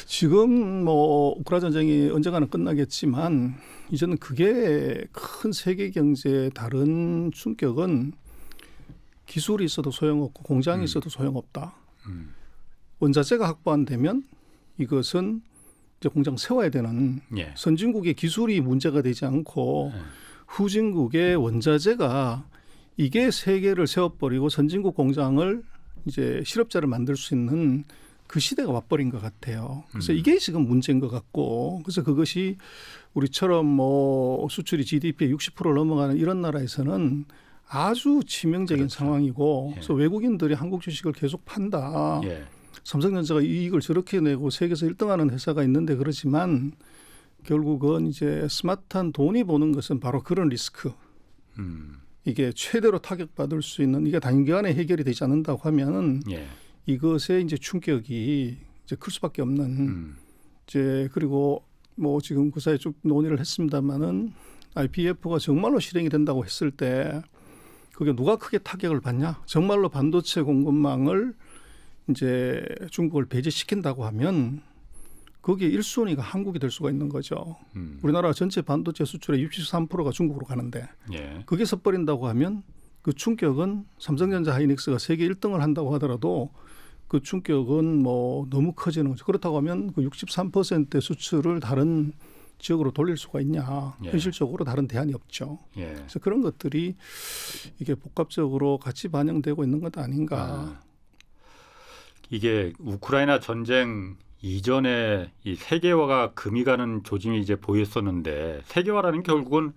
지금 뭐 우크라 전쟁이 언젠가는 끝나겠지만 이제는 그게 큰 세계 경제의 다른 충격은 기술이 있어도 소용없고 공장이 있어도 소용없다. 원자재가 확보 안 되면 이것은 이제 공장 세워야 되는 예. 선진국의 기술이 문제가 되지 않고 후진국의 원자재가 이게 세계를 세워버리고 선진국 공장을 이제 실업자를 만들 수 있는 그 시대가 와버린 것 같아요. 그래서 이게 지금 문제인 것 같고 그래서 그것이 우리처럼 뭐 수출이 GDP의 60%를 넘어가는 이런 나라에서는 아주 치명적인 그렇죠. 상황이고 예. 그래서 외국인들이 한국 주식을 계속 판다. 예. 삼성전자가 이익을 저렇게 내고 세계에서 1등하는 회사가 있는데 그렇지만 결국은 이제 스마트한 돈이 보는 것은 바로 그런 리스크. 이게 최대로 타격받을 수 있는 이게 단기간에 해결이 되지 않는다고 하면은 예. 이것의 이제 충격이 이제 클 수밖에 없는 이제 그리고 뭐 지금 그 사이에 좀 논의를 했습니다만은 IPEF가 정말로 실행이 된다고 했을 때 그게 누가 크게 타격을 받냐? 정말로 반도체 공급망을 이제 중국을 배제시킨다고 하면 거기에 1순위가 한국이 될 수가 있는 거죠. 우리나라 전체 반도체 수출의 63%가 중국으로 가는데 예. 그게 섣버린다고 하면 그 충격은 삼성전자 하이닉스가 세계 1등을 한다고 하더라도 그 충격은 뭐 너무 커지는 거죠. 그렇다고 하면 그 63%의 수출을 다른 지역으로 돌릴 수가 있냐. 예. 현실적으로 다른 대안이 없죠. 예. 그래서 그런 것들이 이게 복합적으로 같이 반영되고 있는 것 아닌가. 이게 우크라이나 전쟁 이전에 이 세계화가 금이 가는 조짐이 이제 보였었는데 세계화라는 게 결국은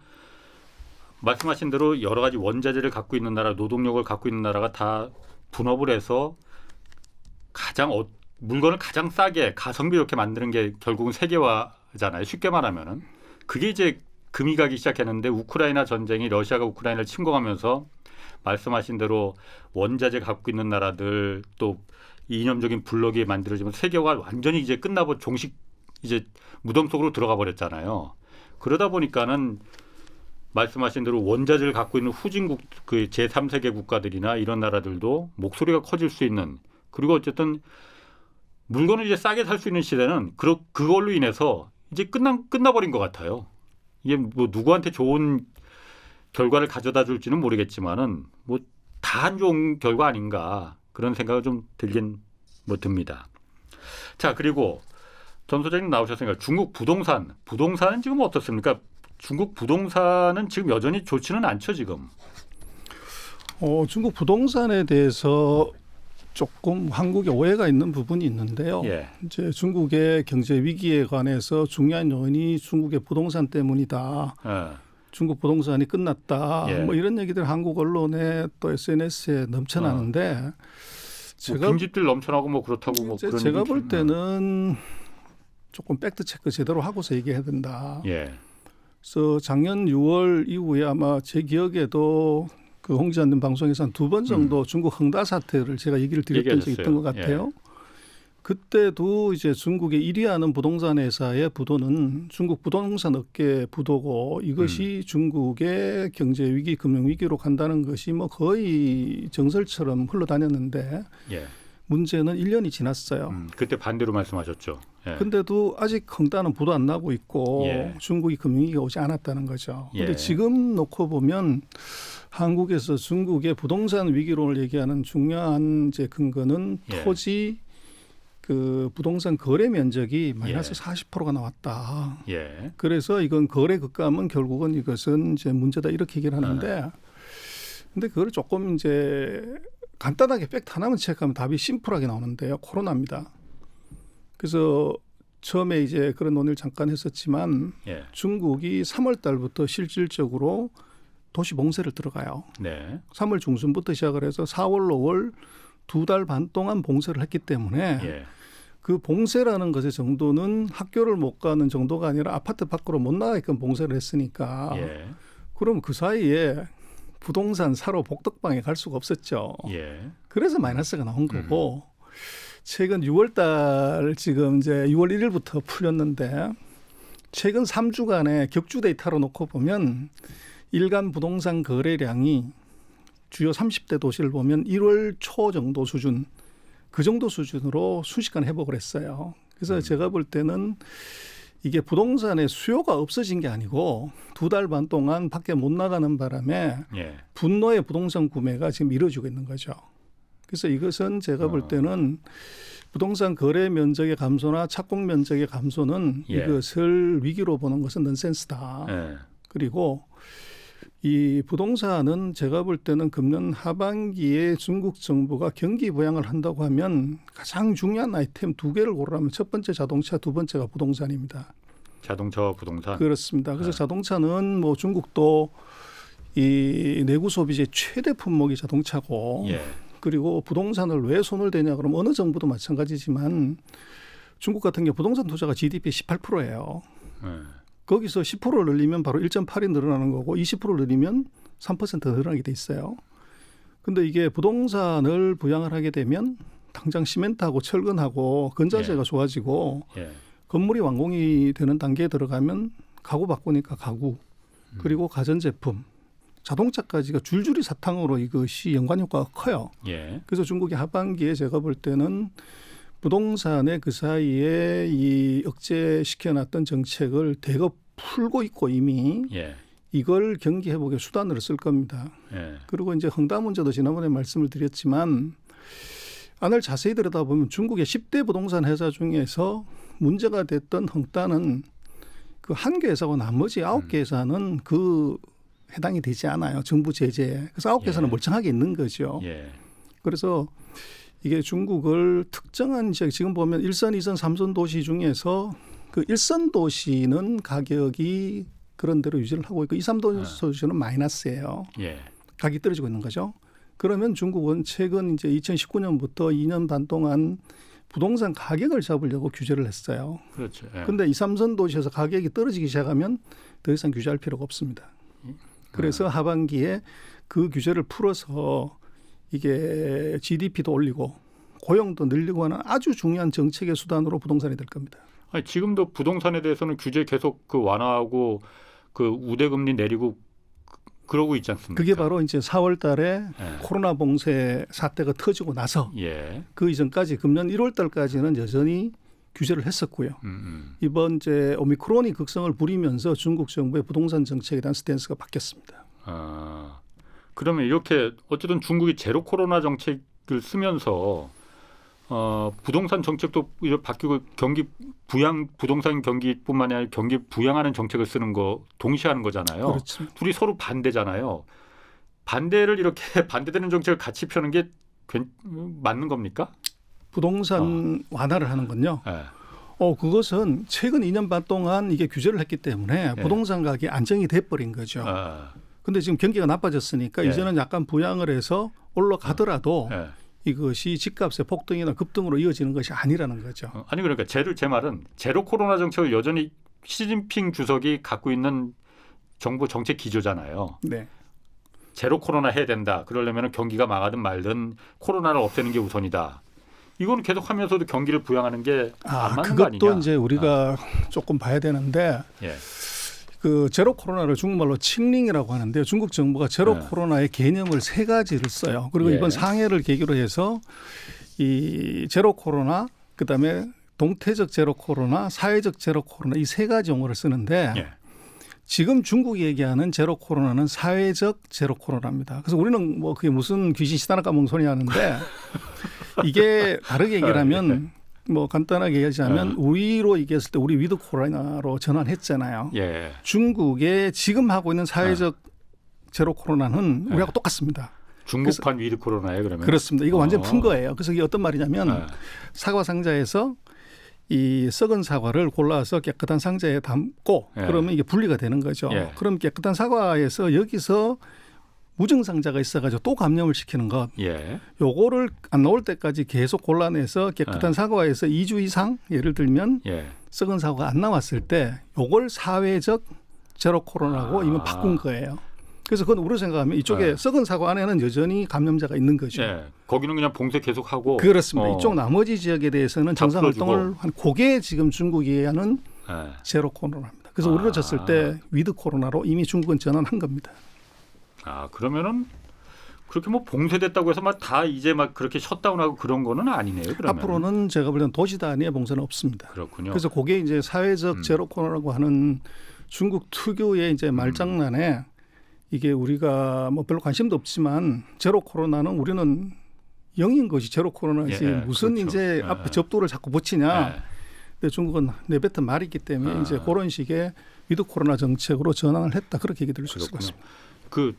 말씀하신 대로 여러 가지 원자재를 갖고 있는 나라, 노동력을 갖고 있는 나라가 다 분업을 해서 물건을 가장 싸게 가성비 좋게 만드는 게 결국은 세계화잖아요. 쉽게 말하면은 그게 이제 금이 가기 시작했는데 우크라이나 전쟁이 러시아가 우크라이나를 침공하면서 말씀하신 대로 원자재 갖고 있는 나라들 또 이념적인 블록이 만들어지면 세계가 완전히 이제 끝나버 종식 이제 무덤 속으로 들어가 버렸잖아요. 그러다 보니까는 말씀하신 대로 원자재를 갖고 있는 후진국 그 제3세계 국가들이나 이런 나라들도 목소리가 커질 수 있는 그리고 어쨌든 물건을 이제 싸게 살 수 있는 시대는 그걸로 인해서 이제 끝나버린 것 같아요. 이게 뭐 누구한테 좋은 결과를 가져다 줄지는 모르겠지만은 뭐 다 안 좋은 결과 아닌가 그런 생각을 좀 들긴 뭐 듭니다. 자, 그리고 전 소장님 나오셨으니까 중국 부동산은 지금 어떻습니까? 중국 부동산은 지금 여전히 좋지는 않죠, 지금. 중국 부동산에 대해서 조금 한국에 오해가 있는 부분이 있는데요. 예. 이제 중국의 경제 위기에 관해서 중요한 요인이 중국의 부동산 때문이다. 예. 중국 부동산이 끝났다. 예. 뭐 이런 얘기들 한국 언론에 또 SNS에 넘쳐나는데 제가 빈집들 넘쳐나고 뭐 그렇다고 뭐 그런 제가 볼 때는 조금 팩트 체크 제대로 하고서 얘기해야 된다. 예. 그래서 작년 6월 이후에 아마 제 기억에도 그 홍지안님 방송에서 한 2번 정도 중국 헝다 사태를 제가 얘기를 드렸던 적이 있던 것 같아요. 예. 그때도 이제 중국의 1위하는 부동산 회사의 부도는 중국 부동산 업계 부도고 이것이 중국의 경제 위기, 금융 위기로 간다는 것이 뭐 거의 정설처럼 흘러다녔는데 예. 문제는 1년이 지났어요. 그때 반대로 말씀하셨죠. 예. 근데도 아직 헝다는 부도 안 나고 있고 예. 중국이 금융위기가 오지 않았다는 거죠. 그런데 예. 지금 놓고 보면 한국에서 중국의 부동산 위기론을 얘기하는 중요한 이제 근거는 예. 토지 그 부동산 거래 면적이 마이너스 예. 40%가 나왔다. 예. 그래서 이건 거래 급감은 결국은 이것은 이제 문제다 이렇게 얘기를 하는데 근데 그걸 조금 이제 간단하게 팩트 하나만 체크하면 답이 심플하게 나오는데요. 코로나입니다. 그래서 처음에 이제 그런 논의를 잠깐 했었지만 예. 중국이 3월 달부터 실질적으로 도시 봉쇄를 들어가요. 네. 3월 중순부터 시작을 해서 4월, 5월 2달 반 동안 봉쇄를 했기 때문에 예. 그 봉쇄라는 것의 정도는 학교를 못 가는 정도가 아니라 아파트 밖으로 못 나가게끔 봉쇄를 했으니까 예. 그럼 그 사이에 부동산 사러 복덕방에 갈 수가 없었죠. 예. 그래서 마이너스가 나온 거고 최근 6월 달 지금 이제 6월 1일부터 풀렸는데 최근 3주간의 격주 데이터로 놓고 보면 일간 부동산 거래량이 주요 30대 도시를 보면 1월 초 정도 수준, 그 정도 수준으로 순식간에 회복을 했어요. 그래서 제가 볼 때는 이게 부동산의 수요가 없어진 게 아니고 2달 반 동안 밖에 못 나가는 바람에 예. 분노의 부동산 구매가 지금 이루어지고 있는 거죠. 그래서 이것은 제가 볼 때는 부동산 거래 면적의 감소나 착공 면적의 감소는 예. 이것을 위기로 보는 것은 넌센스다. 예. 그리고 이 부동산은 제가 볼 때는 금년 하반기에 중국 정부가 경기 부양을 한다고 하면 가장 중요한 아이템 2개를 고르라면 첫 번째 자동차, 두 번째가 부동산입니다. 자동차와 부동산. 그렇습니다. 그래서 자동차는 뭐 중국도 이 내구 소비재 최대 품목이 자동차고 예. 그리고 부동산을 왜 손을 대냐 그러면 어느 정부도 마찬가지지만 중국 같은 경우 부동산 투자가 GDP 18%예요. 예. 거기서 10% 늘리면 바로 1.8이 늘어나는 거고 20% 늘리면 3% 늘어나게 돼 있어요. 근데 이게 부동산을 부양을 하게 되면 당장 시멘트하고 철근하고 건자재가 예. 좋아지고 예. 건물이 완공이 되는 단계에 들어가면 가구 바꾸니까 가구 그리고 가전제품 자동차까지가 줄줄이 사탕으로 이것이 연관 효과가 커요. 예. 그래서 중국이 하반기에 제가 볼 때는 부동산의 그 사이에 이 억제시켜놨던 정책을 대거 풀고 있고 이미 예. 이걸 경기 회복의 수단으로 쓸 겁니다. 예. 그리고 이제 헝다 문제도 지난번에 말씀을 드렸지만 안을 자세히 들여다보면 중국의 10대 부동산 회사 중에서 문제가 됐던 헝다는 그 한 개 회사고 나머지 9개 회사는 그 해당이 되지 않아요. 정부 제재에. 그래서 9개 회사는 예. 멀쩡하게 있는 거죠. 예. 그래서 이게 중국을 특정한 지금 보면 1선, 2선, 3선 도시 중에서 그 1선 도시는 가격이 그런 대로 유지를 하고 있고 2, 3선 도시는 마이너스예요. 예. 가격이 떨어지고 있는 거죠. 그러면 중국은 최근 이제 2019년부터 2년 반 동안 부동산 가격을 잡으려고 규제를 했어요. 그렇죠. 예. 그런데 2, 3선 도시에서 가격이 떨어지기 시작하면 더 이상 규제할 필요가 없습니다. 그래서 하반기에 그 규제를 풀어서 이게 GDP도 올리고 고용도 늘리고 하는 아주 중요한 정책의 수단으로 부동산이 될 겁니다. 아니, 지금도 부동산에 대해서는 규제 계속 그 완화하고 그 우대금리 내리고 그러고 있지 않습니까? 그게 바로 이제 4월 달에 예. 코로나 봉쇄 사태가 터지고 나서 예. 그 이전까지 금년 1월 달까지는 여전히 규제를 했었고요. 이번 이제 오미크론이 극성을 부리면서 중국 정부의 부동산 정책에 대한 스탠스가 바뀌었습니다. 아, 그러면 이렇게 어쨌든 중국이 제로 코로나 정책을 쓰면서 부동산 정책도 이제 바뀌고 경기 부양 부동산 경기뿐만이 아니라 경기 부양하는 정책을 쓰는 거 동시에 하는 거잖아요. 그렇습니다. 둘이 서로 반대잖아요. 반대를 이렇게 반대되는 정책을 같이 펴는 게 맞는 겁니까? 부동산 완화를 하는 건요. 네. 그것은 최근 2년 반 동안 이게 규제를 했기 때문에 예. 부동산 가격이 안정이 돼버린 거죠. 근데 지금 경기가 나빠졌으니까 예. 이제는 약간 부양을 해서 올라가더라도 예. 이것이 집값의 폭등이나 급등으로 이어지는 것이 아니라는 거죠. 아니 그러니까 제 말은 제로 코로나 정책을 여전히 시진핑 주석이 갖고 있는 정부 정책 기조잖아요. 네. 제로 코로나 해야 된다. 그러려면 경기가 망하든 말든 코로나를 없애는 게 우선이다. 이거는 계속 하면서도 경기를 부양하는 게 안 맞는 거 아니냐. 그것도 이제 우리가 조금 봐야 되는데 예. 그 제로 코로나를 중국말로 칭링이라고 하는데요. 중국 정부가 제로 코로나의 개념을 3가지를 써요. 그리고 예. 이번 상해를 계기로 해서 이 제로 코로나, 그다음에 동태적 제로 코로나, 사회적 제로 코로나 이 3가지 용어를 쓰는데 예. 지금 중국이 얘기하는 제로 코로나는 사회적 제로 코로나입니다. 그래서 우리는 뭐 그게 무슨 귀신 시다나 까먹은 소리 하는데 이게 다르게 얘기를 하면 뭐 간단하게 얘기하자면 우리로 얘기했을 때 우리 위드 코로나로 전환했잖아요. 예. 중국의 지금 하고 있는 사회적 제로 코로나는 우리하고 똑같습니다. 중국판 위드 코로나예요, 그러면? 그렇습니다. 이거 완전 푼 거예요. 그래서 이게 어떤 말이냐면 사과 상자에서 이 썩은 사과를 골라서 깨끗한 상자에 담고 그러면 이게 분리가 되는 거죠. 그럼 깨끗한 사과에서 여기서 무증상자가 있어가지고 또 감염을 시키는 것. 요거를 안 나올 때까지 계속 골라내서 깨끗한 사과에서 2주 이상 예를 들면 썩은 사과가 안 나왔을 때 요걸 사회적 제로 코로나고 이미 바꾼 거예요. 그래서 그건 우리로 생각하면 이쪽에 썩은 사과 안에는 여전히 감염자가 있는 거죠. 거기는 그냥 봉쇄 계속하고. 그렇습니다. 이쪽 나머지 지역에 대해서는 정상 활동을 한 그게 지금 중국이 하는 제로 코로나입니다. 그래서 우리로 쳤을 때 위드 코로나로 이미 중국은 전환한 겁니다. 아, 그러면은 그렇게 뭐 봉쇄됐다고 해서 막 다 이제 막 그렇게 셧다운하고 그런 거는 아니네요. 그러면. 앞으로는 제가 볼 때는 도시 단위의 봉쇄는 없습니다. 그렇군요. 그래서 그게 이제 사회적 제로 코로나라고 하는 중국 특유의 이제 말장난에 이게 우리가 뭐 별로 관심도 없지만 제로 코로나는 우리는 0인 것이 제로 코로나지 무슨 그렇죠. 이제 앞에 접두를 자꾸 붙이냐. 근데 중국은 내뱉은 말이기 때문에 이제 그런 식의 위드 코로나 정책으로 전환을 했다. 그렇게 얘기 드릴 수 있을 것 같습니다.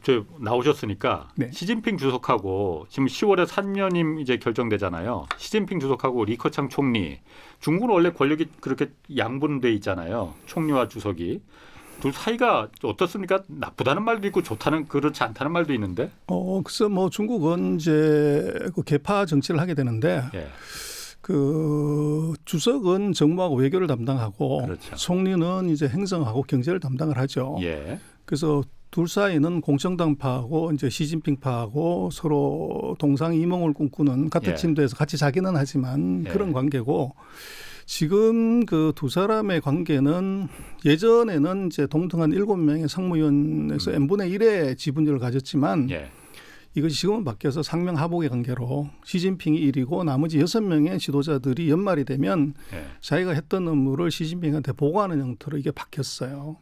저 나오셨으니까 시진핑 주석하고 지금 10월에 3년임 이제 결정되잖아요. 시진핑 주석하고 리커창 총리. 중국은 원래 권력이 그렇게 양분돼 있잖아요. 총리와 주석이. 둘 사이가 어떻습니까? 나쁘다는 말도 있고 좋다는 그렇지 않다는 말도 있는데. 글쎄 뭐 중국은 이제 그 개파 정치를 하게 되는데 그 주석은 정무하고 외교를 담당하고 총리는 이제 행정하고 경제를 담당을 하죠. 그래서 둘 사이는 공정당파하고 이제 시진핑파하고 서로 동상이몽을 꿈꾸는 같은 침대에서 같이 자기는 하지만 그런 관계고 지금 그 두 사람의 관계는 예전에는 이제 동등한 7명의 상무위원에서 n분의 1의 지분율을 가졌지만 이것이 지금은 바뀌어서 상명하복의 관계로 시진핑이 1위고 나머지 6명의 지도자들이 연말이 되면 자기가 했던 업무를 시진핑한테 보고하는 형태로 이게 바뀌었어요.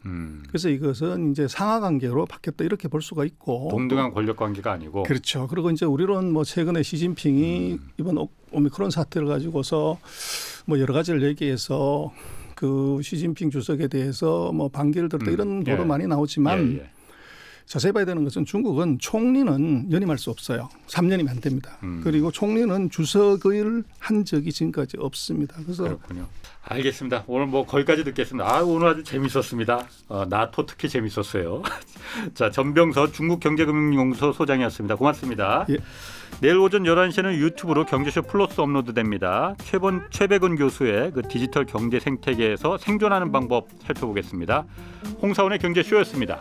그래서 이것은 이제 상하 관계로 바뀌었다 이렇게 볼 수가 있고 동등한 권력 관계가 아니고 그렇죠. 그리고 이제 우리로는 뭐 최근에 시진핑이 이번 오미크론 사태를 가지고서 뭐 여러 가지를 얘기해서 그 시진핑 주석에 대해서 뭐 반기를 들었다 이런 보도 많이 나오지만 자세히 봐야 되는 것은 중국은 총리는 연임할 수 없어요. 3년이면 안 됩니다. 그리고 총리는 주석을 한 적이 지금까지 없습니다. 그래서 그렇군요. 알겠습니다. 오늘 뭐 거기까지 듣겠습니다. 오늘 아주 재밌었습니다. 나토 특히 재밌었어요. 자, 전병서 중국경제금융연구소 소장이었습니다. 고맙습니다. 예. 내일 오전 11시에는 유튜브로 경제쇼 플러스 업로드됩니다. 최백은 교수의 그 디지털 경제 생태계에서 생존하는 방법 살펴보겠습니다. 홍사원의 경제쇼였습니다.